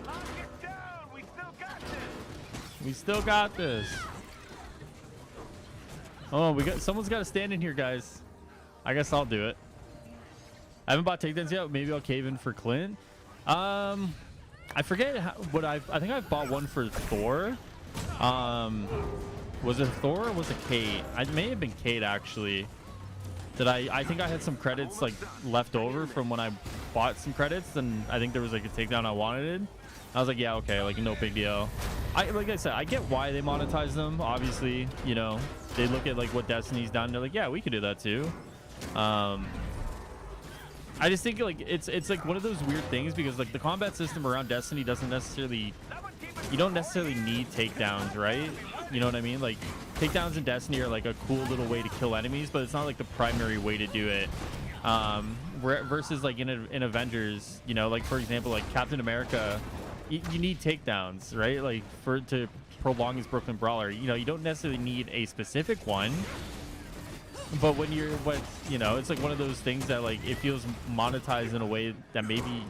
Lock it down. We still got this. We still got this. Oh, someone's got to stand in here, guys. I guess I'll do it. I haven't bought takedowns yet. Maybe I'll cave in for Clint. I forget what I think I've bought one for Thor. Was it Thor or was it Kate? I may have been Kate actually. I think I had some credits like left over from when I bought some credits, and I think there was like a takedown I wanted. I was like, yeah, okay, like no big deal. Like I said, I get why they monetize them. Obviously, you know, they look at like what Destiny's done. They're like, yeah, we could do that too. I just think like it's like one of those weird things because like the combat system around Destiny doesn't necessarily, you don't necessarily need takedowns, right? You know what I mean? Like takedowns in Destiny are like a cool little way to kill enemies, but it's not like the primary way to do it. Versus like in Avengers, you know, like for example, like Captain America, you need takedowns, right? Like to prolong his Brooklyn Brawler, you know, you don't necessarily need a specific one. But you know, it's like one of those things that like it feels monetized in a way that maybe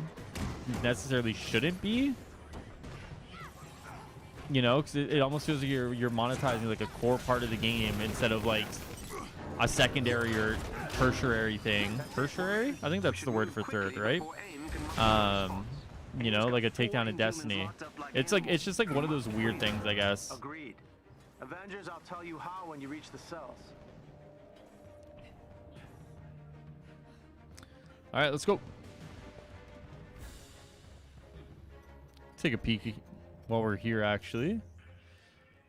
necessarily shouldn't be. You know, because it almost feels like you're monetizing like a core part of the game instead of like a secondary or tertiary thing. Tertiary? I think that's the word for third, right? You know, like a takedown in Destiny. It's just like one of those weird things, I guess. Agreed. Avengers, I'll tell you how when you reach the cells. All right, let's go. Take a peek while we're here, actually.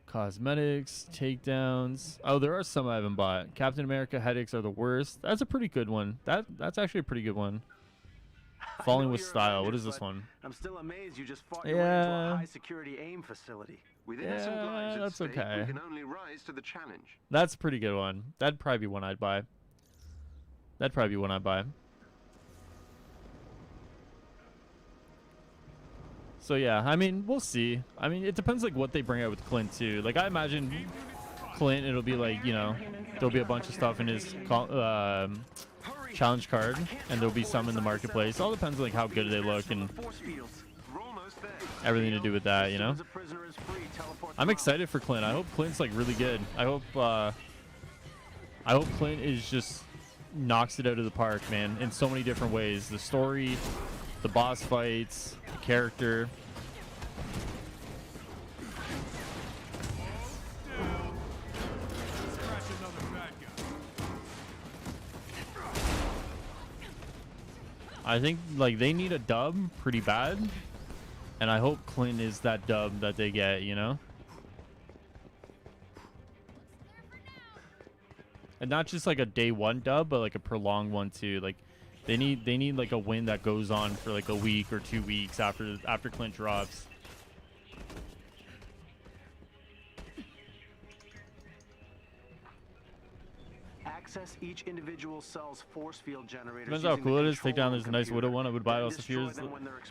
Cosmetics, takedowns. Oh, there are some I haven't bought. Captain America headaches are the worst. That's a pretty good one. That's actually a pretty good one. Falling with style. What is this one? I'm still amazed you just fought your way into a high security AIM facility. With innocent lives at that's stake, okay. we can only rise to the challenge. That's a pretty good one. That'd probably be one I'd buy. That'd probably be one I'd buy. So yeah, I mean, we'll see. I mean, it depends like what they bring out with Clint too. Like I imagine Clint, it'll be like, you know, there'll be a bunch of stuff in his challenge card, and there'll be some in the marketplace. All depends on like how good they look and everything to do with that, you know. I'm excited for Clint. I hope Clint's like really good. I hope Clint is just knocks it out of the park, man, in so many different ways. The story, the boss fights, the character. I think like they need a dub pretty bad, and I hope Clint is that dub that they get, you know. And not just like a day one dub, but like a prolonged one too. Like they need like a win that goes on for like a week or 2 weeks after Clint drops. Access each individual cell's force field generators. Depends how cool it is. Take down. There's a nice Widow one. I would buy it. Also feels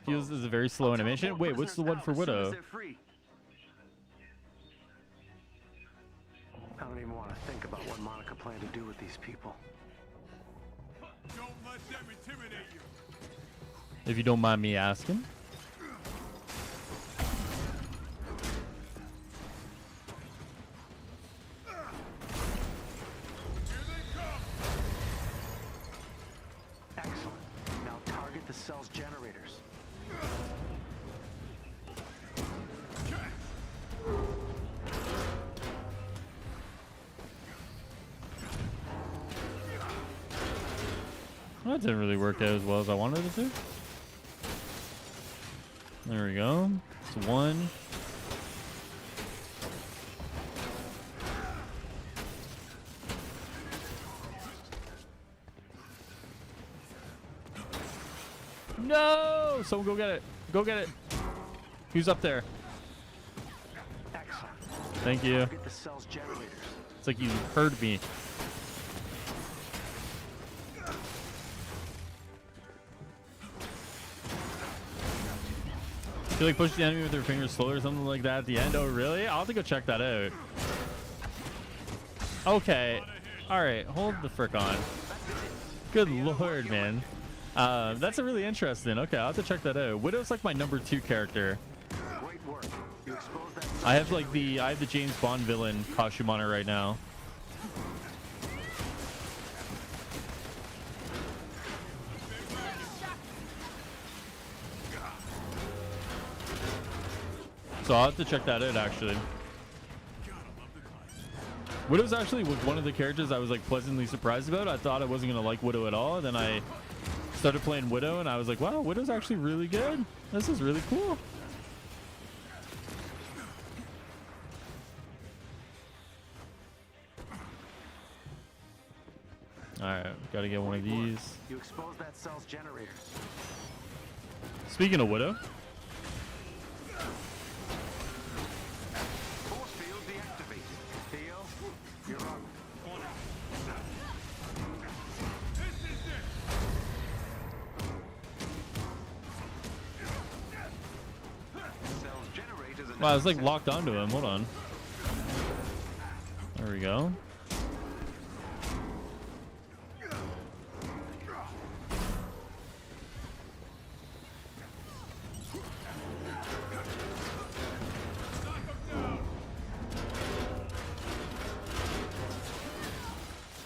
is a very slow animation. Wait, what's the one for Widow? I don't even want to think about what Monica planned to do with these people. Don't let them intimidate you. If you don't mind me asking. Excellent. Now target the cell's generators. That didn't really work out as well as I wanted it to. There we go. It's one. No! Someone go get it. Go get it. Who's up there? Excellent. Thank you. Target the cell's generators. It's like you heard me. You like push the enemy with their fingers slowly or something like that at the end? Oh, really? I'll have to go check that out. Okay. All right. Hold the frick on. Good lord, man. That's a really interesting. Okay, I'll have to check that out. Widow's like my number 2 character. Great work. You exposed that I have like the James Bond villain costume on it right now. So I'll have to check that out actually. Widow's actually was one of the characters I was like pleasantly surprised about. I thought I wasn't gonna like Widow at all. Then I started playing Widow and I was like, wow, Widow's actually really good. This is really cool. Alright, gotta get one of these. You exposed that cell's generators. Speaking of Widow. Force field deactivated. Theo, you're up. Cell's generators are Wow, I now was like set. locked onto him. Hold on. There we go.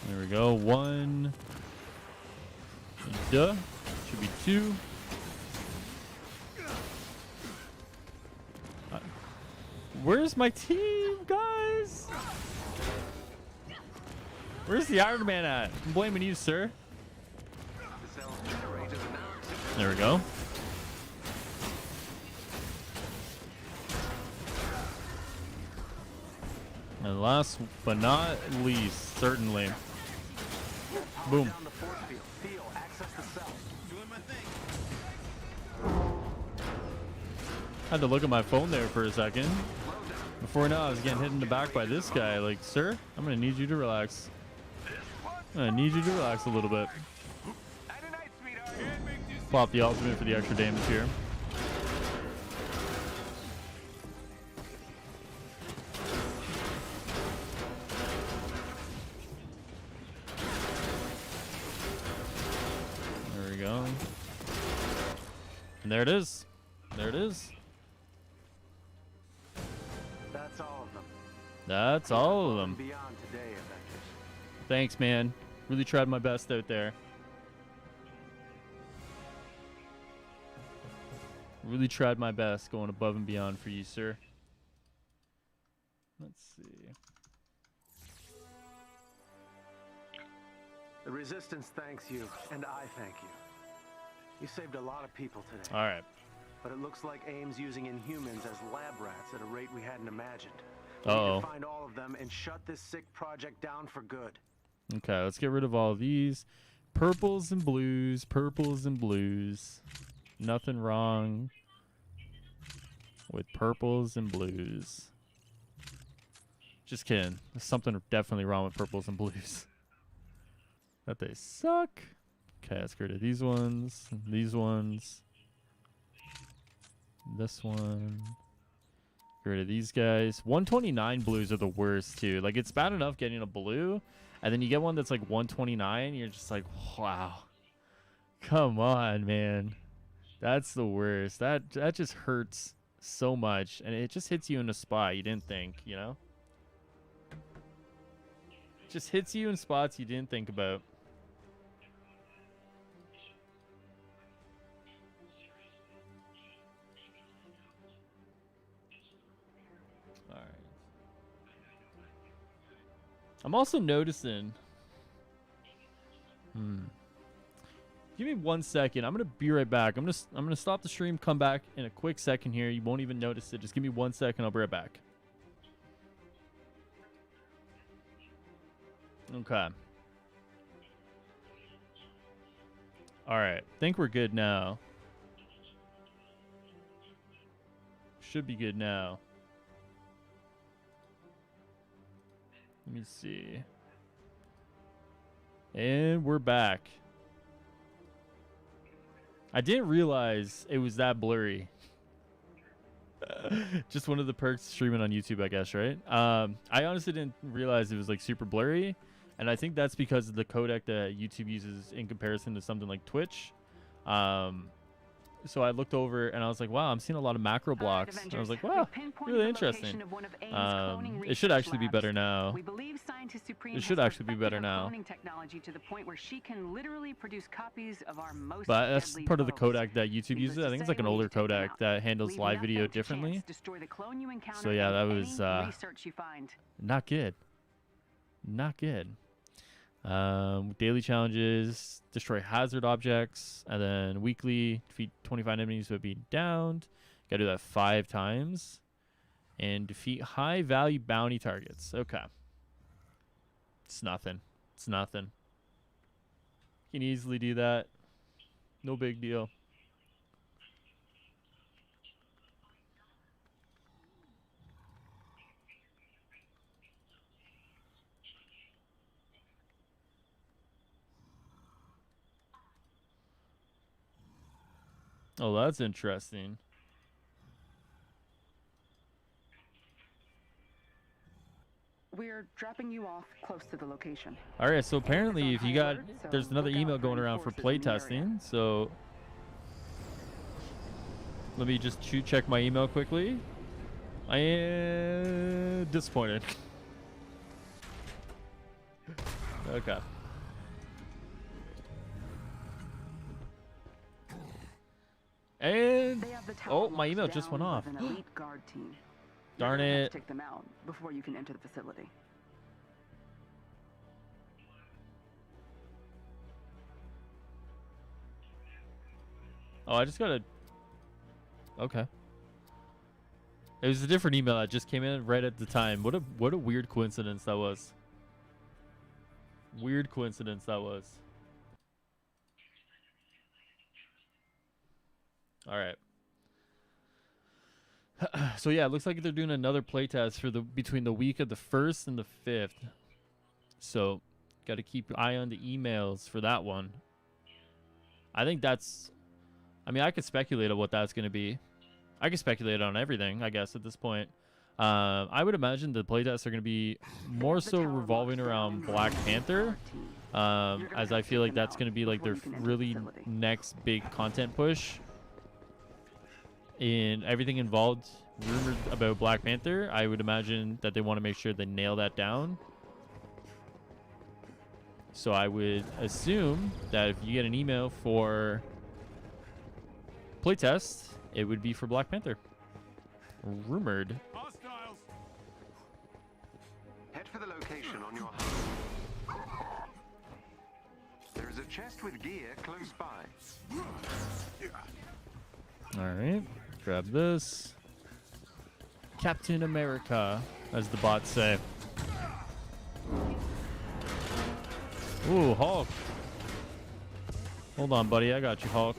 There we go. One. Duh. Should be two. Where's my team, guys? Where's the Iron Man at? I'm blaming you, sir. The cell's generators are now active. There we go. And last but not least, certainly. Boom. Down the force field. Theo, access the cell. Doing my thing. Had to look at my phone there for a second. Before now, I was getting hit in the back by this guy. Like, sir, I'm gonna need you to relax. I'm gonna need you to relax a little bit. Have a night, sweetheart. Can't make this Pop the ultimate for the extra damage here. There we go. And there it is. There it is. That's all of them. That's all of them. Beyond today, Avengers. Thanks, man. Really tried my best out there. Really tried my best going above and beyond for you, sir. Let's see. The Resistance thanks you, and I thank you. You saved a lot of people today. All right. But it looks like AIM's using Inhumans as lab rats at a rate we hadn't imagined. We Uh-oh. need to find all of them and shut this sick project down for good. Okay, let's get rid of all of these. Purples and blues. Purples and blues. Nothing wrong with purples and blues. Just kidding. There's something definitely wrong with purples and blues. That they suck. Okay, let's get rid of these ones. These ones. This one. Get rid of these guys. 129 blues are the worst too. Like, it's bad enough getting a blue, and then you get one that's like 129. You're just like, wow. Come on, man. That's the worst. That just hurts so much, and it just hits you in a spot you didn't think, you know? Just hits you in spots you didn't think about. All right. I'm also noticing. Give me 1 second. I'm gonna be right back. I'm gonna stop the stream. Come back in a quick second here. You won't even notice it. Just give me 1 second. I'll be right back. Okay. All right. Think we're good now. Should be good now. Let me see. And we're back. I didn't realize it was that blurry. Just one of the perks of streaming on YouTube, I guess, right? I honestly didn't realize it was like super blurry. And I think that's because of the codec that YouTube uses in comparison to something like Twitch. So I looked over and I was like, wow, I'm seeing a lot of macro blocks. And I was like, wow, really interesting. It should actually be better now. We believe Scientist Supreme It should has actually be better perfected now. her cloning technology to the point where she can literally produce copies of our most But that's deadly part of the foes. codec that YouTube Needless uses. to I think it's say, like an we need older to take them codec out. that handles Leave live nothing video to differently. chance. Destroy the clone you encounter So yeah, and that was any research you find. not good. Not good. Daily challenges, destroy hazard objects, and then weekly, defeat 25 enemies without being downed. Gotta do that 5 times. And defeat high value bounty targets. Okay. It's nothing. It's nothing. You can easily do that. No big deal. Oh, that's interesting. We're dropping you off close to the location. All right, so apparently if you got, alert, so there's another look out email for going any around for forces play in the area. testing. So let me just check my email quickly. I am disappointed. Okay. And They have the tower oh, my locked email just down went off. with an elite guard team. Darn You're gonna have it. to take them out before you can enter the facility. Oh, I just got a. Okay. It was a different email that just came in right at the time. What a weird coincidence that was. Weird coincidence that was. All right. So yeah, it looks like they're doing another playtest for the between the week of the 1st and the 5th. So, got to keep your eye on the emails for that one. I think that's. I mean, I could speculate on what that's going to be. I could speculate on everything, I guess, at this point. I would imagine the playtests are going to be more so revolving around Black Panther, as I feel like that's going to be like their really next big content push. In everything involved, rumored about Black Panther, I would imagine that they want to make sure they nail that down. So I would assume that if you get an email for playtest, it would be for Black Panther. Rumored. Hostiles. Head for the location on your HUD. There is a chest with gear close by. All right. Grab this. Captain America, as the bots say. Ooh, Hulk. Hold on, buddy. I got you, Hulk.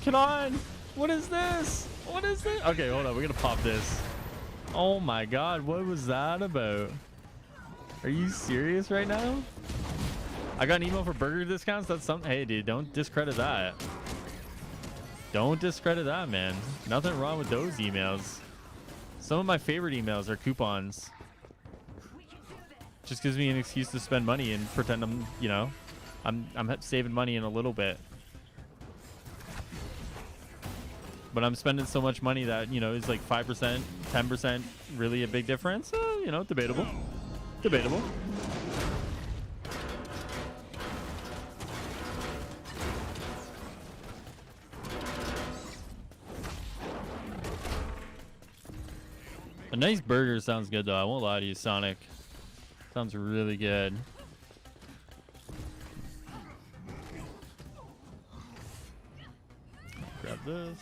Come on. What is this? What is this? Okay, hold on. We're going to pop this. Oh, my God. What was that about? Are you serious right now? I got an email for burger discounts. That's something. Hey, dude, don't discredit that. Don't discredit that, man. Nothing wrong with those emails. Some of my favorite emails are coupons. Just gives me an excuse to spend money and pretend I'm, you know, I'm saving money in a little bit. But I'm spending so much money that, you know, it's like 5%, 10% really a big difference. You know, debatable. Debatable. A nice burger sounds good, though. I won't lie to you, Sonic. Sounds really good. Grab this.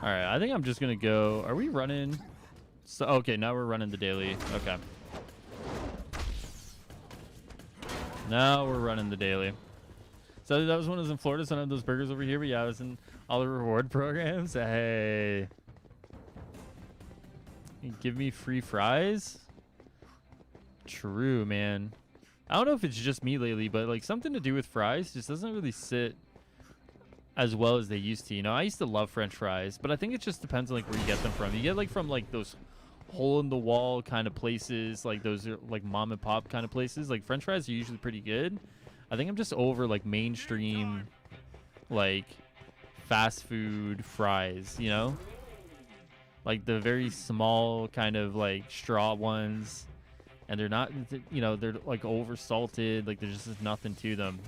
All right, I think I'm just going to go. Are we running? So, okay, now we're running the daily. Okay. Now we're running the daily. So that was when I was in Florida. So I had those burgers over here. But yeah, I was in all the reward programs. Hey. You give me free fries? True, man. I don't know if it's just me lately, but like something to do with fries just doesn't really sit as well as they used to. You know, I used to love French fries, but I think it just depends on like where you get them from. You get like from like those hole in the wall kind of places, like those are like mom and pop kind of places, like French fries are usually pretty good. I think I'm just over like mainstream, like fast food fries, you know, like the very small kind of like straw ones, and they're not, you know, they're like over salted, like there's just nothing to them.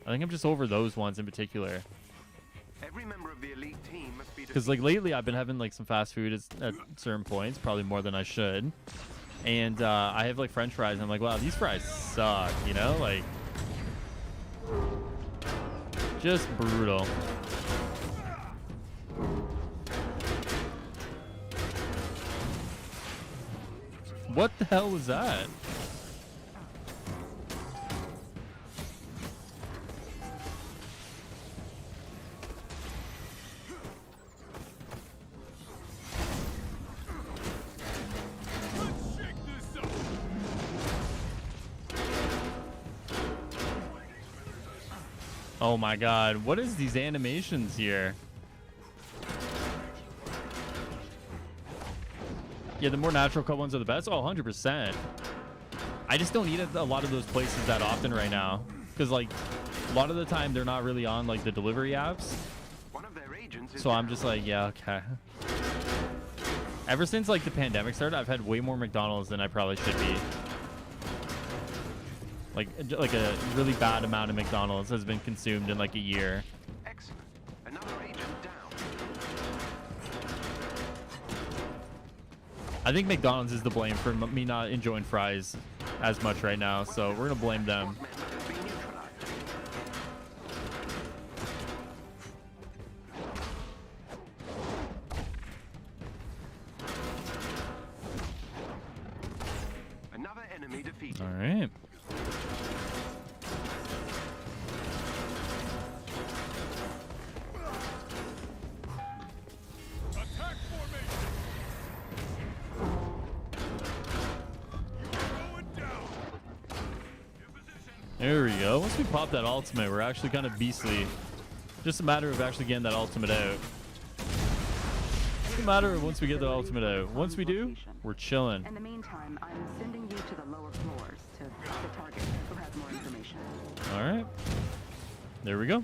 I think I'm just over those ones in particular. Every member of the elite team must be Because like lately I've been having like some fast food at certain points, probably more than I should, and I have like French fries, and I'm like, wow, these fries suck, you know, like just brutal. What the hell was that? Let's shake this up. Oh my god, what is these animations here? Yeah, the more natural cut ones are the best. Oh, 100%. I just don't eat at a lot of those places that often right now. Because, like, a lot of the time they're not really on, like, the delivery apps. one of their agents. So I'm just like, yeah, okay. Ever since, like, the pandemic started, I've had way more McDonald's than I probably should be. Like a really bad amount of McDonald's has been consumed in, like, a year. Excellent. Another agent down. I think McDonald's is the blame for me not enjoying fries as much right now, so we're gonna blame them. Another enemy defeated. All right. Attack formation. You're going down. In position. There we go. Once we pop that ultimate, we're actually kind of beastly. Just a matter of actually getting that ultimate out. Just a matter of once we get the ultimate out. Once we do, we're chilling. In the meantime, I'm sending you to the lower floors to the target who has more information. All right. There we go.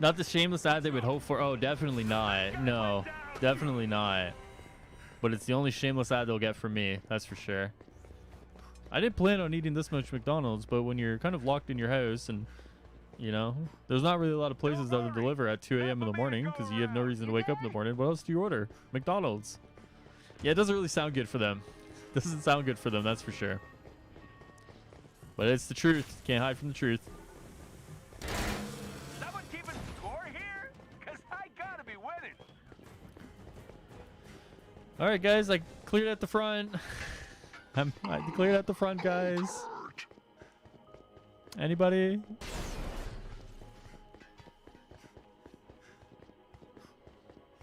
Not the shameless ad they would hope for. Oh, definitely not. No, definitely not. But it's the only shameless ad they'll get from me. That's for sure. I didn't plan on eating this much McDonald's, but when you're kind of locked in your house and, you know, there's not really a lot of places that will deliver at 2 a.m. in the morning because you have no reason to wake up in the morning. What else do you order? McDonald's. Yeah, it doesn't really sound good for them. Doesn't sound good for them, that's for sure. But it's the truth. Can't hide from the truth. Someone keeping score here? Because I gotta be winning. All right, guys, I cleared at the front. I cleared at the front, guys. Anybody?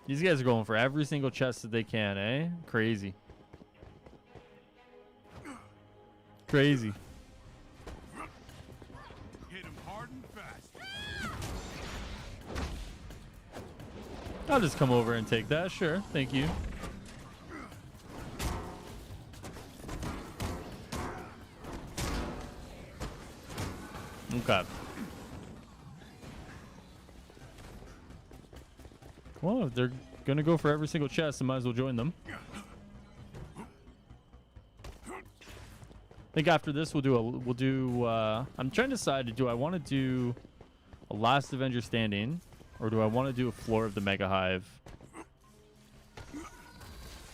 These guys are going for every single chest that they can, eh? Crazy. Crazy. Hit him hard and fast. I'll just come over and take that. Sure. Thank you. Okay. Well, if they're gonna go for every single chest, I might as well join them. I think after this we'll do I'm trying to decide, do I want to do a Last Avenger Standing or do I want to do a floor of the Mega Hive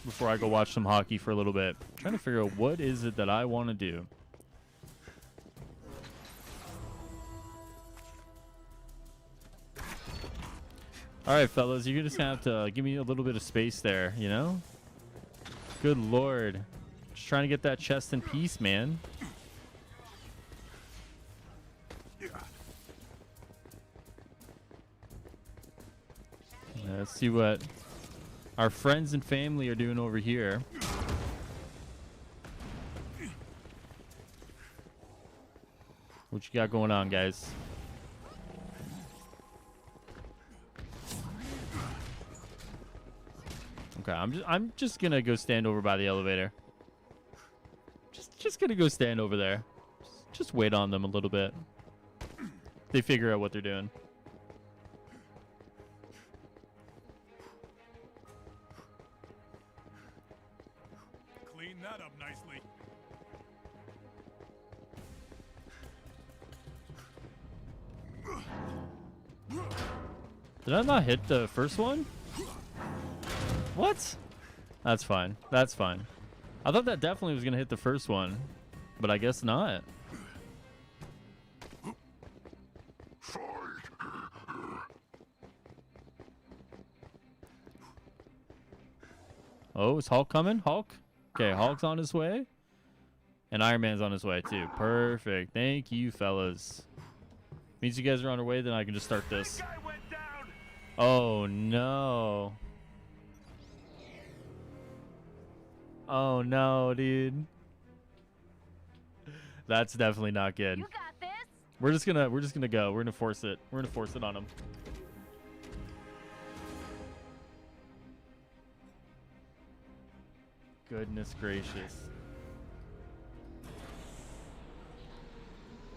before I go watch some hockey for a little bit. I'm trying to figure out what is it that I want to do. All right, fellas, you're just gonna have to give me a little bit of space there, you know? Good lord. Just trying to get that chest in peace, man. Let's see what our friends and family are doing over here. What you got going on, guys? Okay, I'm just gonna go stand over by the elevator. Just gonna go stand over there. Just wait on them a little bit. They figure out what they're doing. Clean that up nicely. Did I not hit the first one? What? That's fine. That's fine. I thought that definitely was gonna hit the first one, but I guess not. Oh, is Hulk coming? Hulk? Okay, Hulk's on his way. And Iron Man's on his way too. Perfect. Thank you, fellas. Means you guys are on your way, then I can just start this. Oh, no. Oh, no, dude. That's definitely not good. You got this. We're just gonna go. We're gonna force it. We're gonna force it on him. Goodness gracious.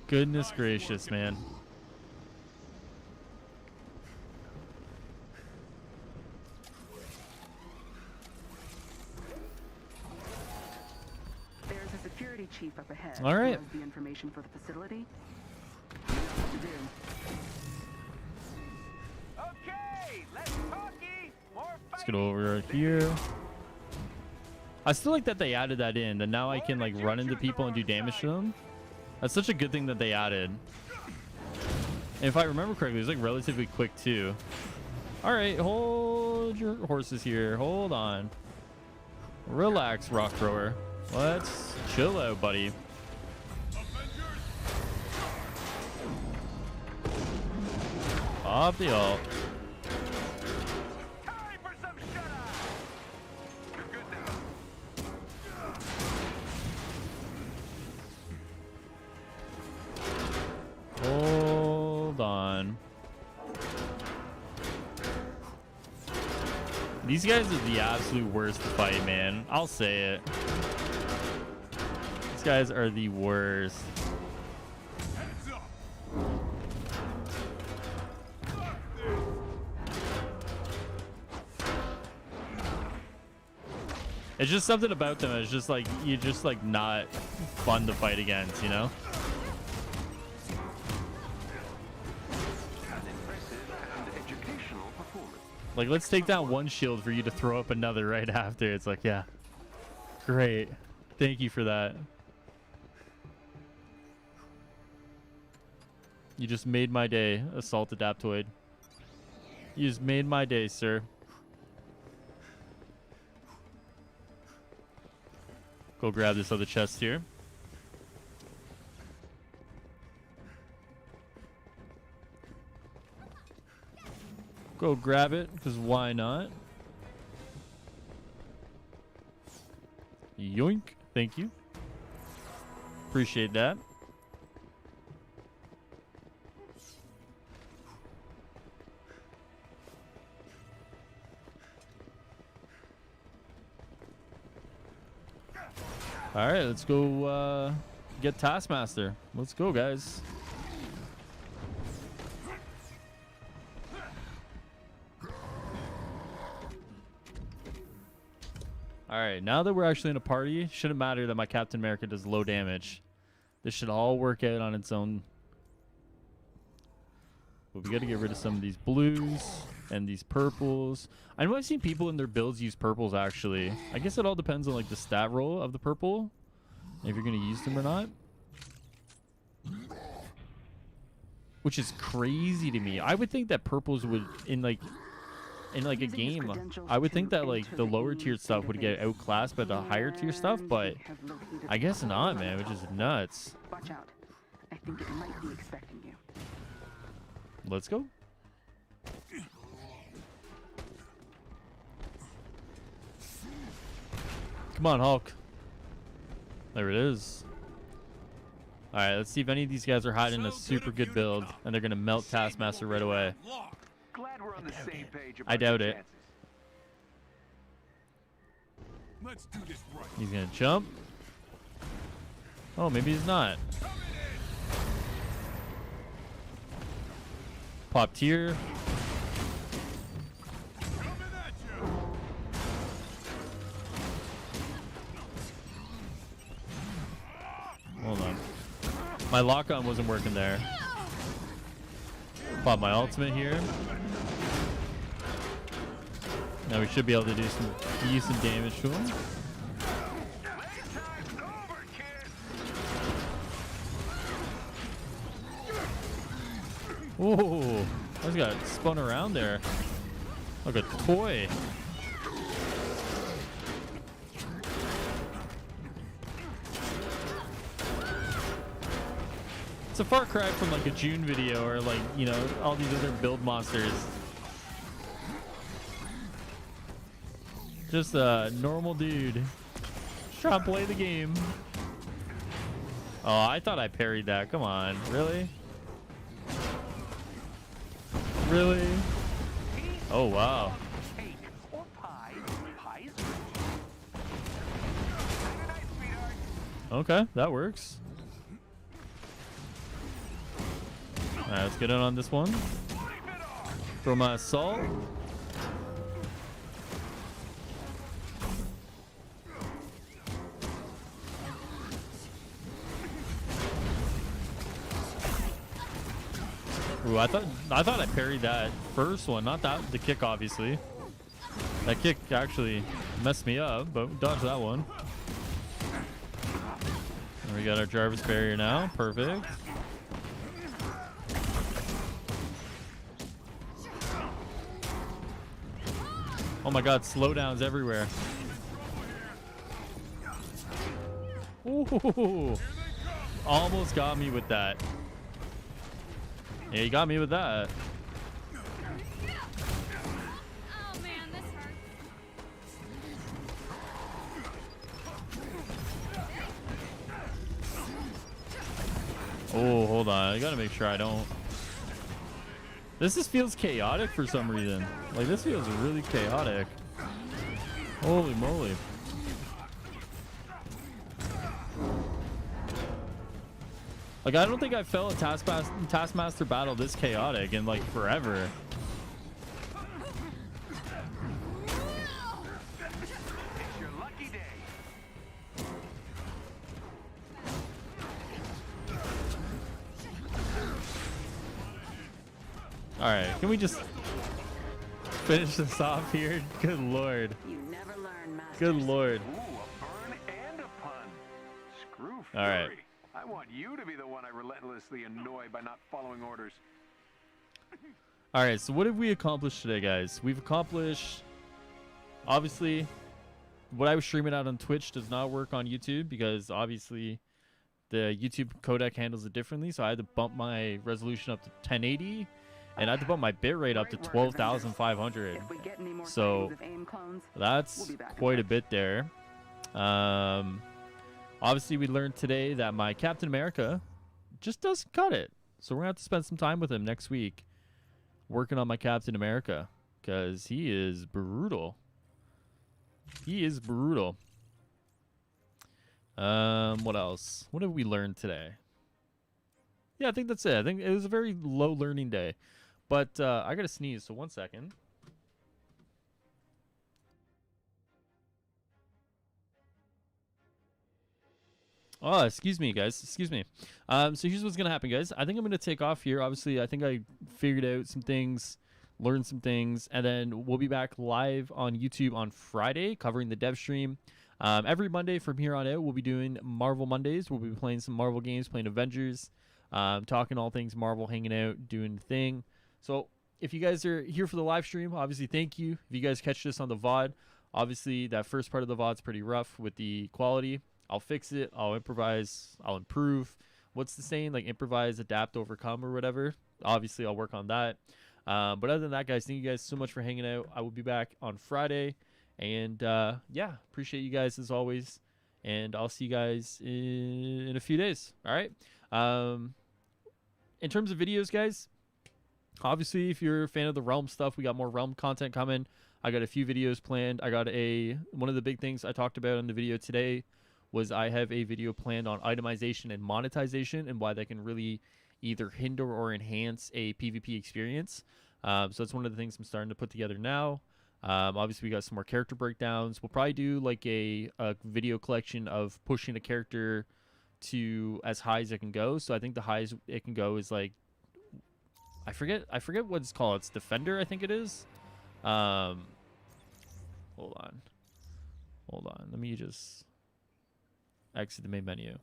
Goodness gracious, man. There's a security chief up ahead. All right. Who has the information for the facility. You know what to do. Okay, let's talkie. More Let's get over here. I still like that they added that in. That now I can like run into people and do damage to them. That's such a good thing that they added. And if I remember correctly, it's like relatively quick too. All right, hold your horses here. Hold on. Relax, rock thrower. Let's chill out, buddy. Off the ult. time for some shut-eye. You're good now. Hold on. These guys are the absolute worst to fight, man. I'll say it. These guys are the worst. Heads up. It's just something about them. It's just like you're just like not fun to fight against, you know? An impressive and educational performance. Like, let's take down one shield for you to throw up another right after. It's like, yeah. Great. Thank you for that. You just made my day, Assault Adaptoid. You just made my day, sir. Go grab this other chest here. Go grab it, because why not? Yoink. Thank you. Appreciate that. All right, let's go get Taskmaster. Let's go, guys. All right, now that we're actually in a party, shouldn't matter that my Captain America does low damage. This should all work out on its own. But we got to get rid of some of these blues and these purples. I know I've seen people in their builds use purples, actually. I guess it all depends on like the stat roll of the purple, if you're going to use them or not. Which is crazy to me. I would think that purples would, in like a game, I would think that like the lower tier stuff would get outclassed by the higher tier stuff, but I guess not, man, which is nuts. Watch out. I think it might be expecting you. Let's go. Come on, Hulk. There it is. All right, let's see if any of these guys are hiding a super good build, and they're gonna melt Taskmaster right away. Glad we're on the same page I about doubt your it. chances. Let's do this right. He's gonna jump. Oh, maybe he's not. Pop tier. Coming at you. Hold on. My lock on wasn't working there. Pop my ultimate here. Now we should be able to do some decent damage to him. Whoa, I just got spun around there like a toy. It's a far cry from like a June video or like, you know, all these other build monsters. Just a normal dude. Just trying to play the game. Oh, I thought I parried that. Come on. Really? Really? Oh, wow. Cake or pie. Pie's Okay, that works. Alright, let's get in on this one. Throw my assault. Ooh, I thought I parried that first one, not the kick, obviously. That kick actually messed me up, but we dodged that one. And we got our Jarvis barrier now. Perfect. Oh my god, slowdowns everywhere. Ooh, almost got me with that. Yeah, you got me with that. Oh man, this hurts. Oh, hold on. I gotta make sure I don't. This just feels chaotic for some reason. Like, this feels really chaotic. Holy moly. Like, I don't think I felt a Taskmaster battle this chaotic in, like, forever. It's your lucky day. Alright, can we just finish this off here? Good lord. You never learn, Master. Good lord. Ooh, a burn and a pun. Screw Fury. All right. I want you to be the one I relentlessly annoy by not following orders. Alright, so what have we accomplished today, guys? We've accomplished, obviously, what I was streaming out on Twitch does not work on YouTube because obviously the YouTube codec handles it differently. So I had to bump my resolution up to 1080 and I had to bump my bitrate up to 12,500. If we get any more So sightings of AIM clones, that's we'll be back in quite a touch. bit there. Obviously, we learned today that my Captain America just doesn't cut it. So we're going to have to spend some time with him next week working on my Captain America because he is brutal. He is brutal. What else? What have we learned today? Yeah, I think that's it. I think it was a very low learning day. But I got to sneeze, so 1 second. Oh, excuse me, guys. Excuse me. So here's what's going to happen, guys. I think I'm going to take off here. Obviously, I think I figured out some things, learned some things, and then we'll be back live on YouTube on Friday covering the dev stream. Every Monday from here on out, we'll be doing Marvel Mondays. We'll be playing some Marvel games, playing Avengers, talking all things Marvel, hanging out, doing the thing. So if you guys are here for the live stream, obviously, thank you. If you guys catch this on the VOD, obviously, that first part of the VOD's pretty rough with the quality. I'll fix it. I'll improvise. I'll improve. What's the saying? Like improvise, adapt, overcome, or whatever. Obviously, I'll work on that. But other than that, guys, thank you guys so much for hanging out. I will be back on Friday. And, yeah, appreciate you guys as always. And I'll see you guys in a few days. All right? In terms of videos, guys, obviously, if you're a fan of the Realm stuff, we got more Realm content coming. I got a few videos planned. I got one of the big things I talked about in the video today was I have a video planned on itemization and monetization and why that can really either hinder or enhance a PvP experience. So that's one of the things I'm starting to put together now. Obviously, we got some more character breakdowns. We'll probably do like a video collection of pushing a character to as high as it can go. So I think the highest it can go is like, I forget what it's called. It's Defender, I think it is. Hold on. Let me just exit the main menu.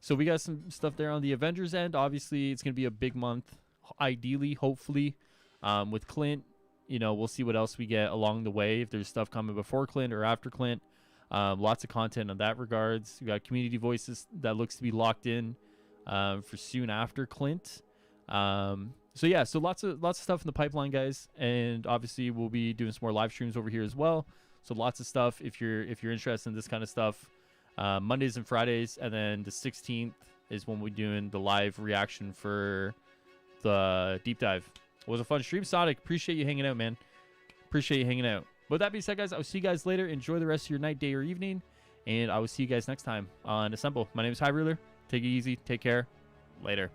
So we got some stuff there on the Avengers end. Obviously, it's going to be a big month. Ideally, hopefully, with Clint, you know, we'll see what else we get along the way. If there's stuff coming before Clint or after Clint, lots of content on that regards. We got community voices that looks to be locked in for soon after Clint. So yeah, so lots of stuff in the pipeline, guys, and obviously we'll be doing some more live streams over here as well. So lots of stuff if you're interested in this kind of stuff. Mondays and Fridays, and then the 16th is when we're doing the live reaction for the deep dive. It was a fun stream, Sonic. Appreciate you hanging out, man. Appreciate you hanging out. With that being said, guys, I'll see you guys later. Enjoy the rest of your night, day, or evening, and I will see you guys next time on Assemble. My name is High Ruler. Take it easy. Take care. Later.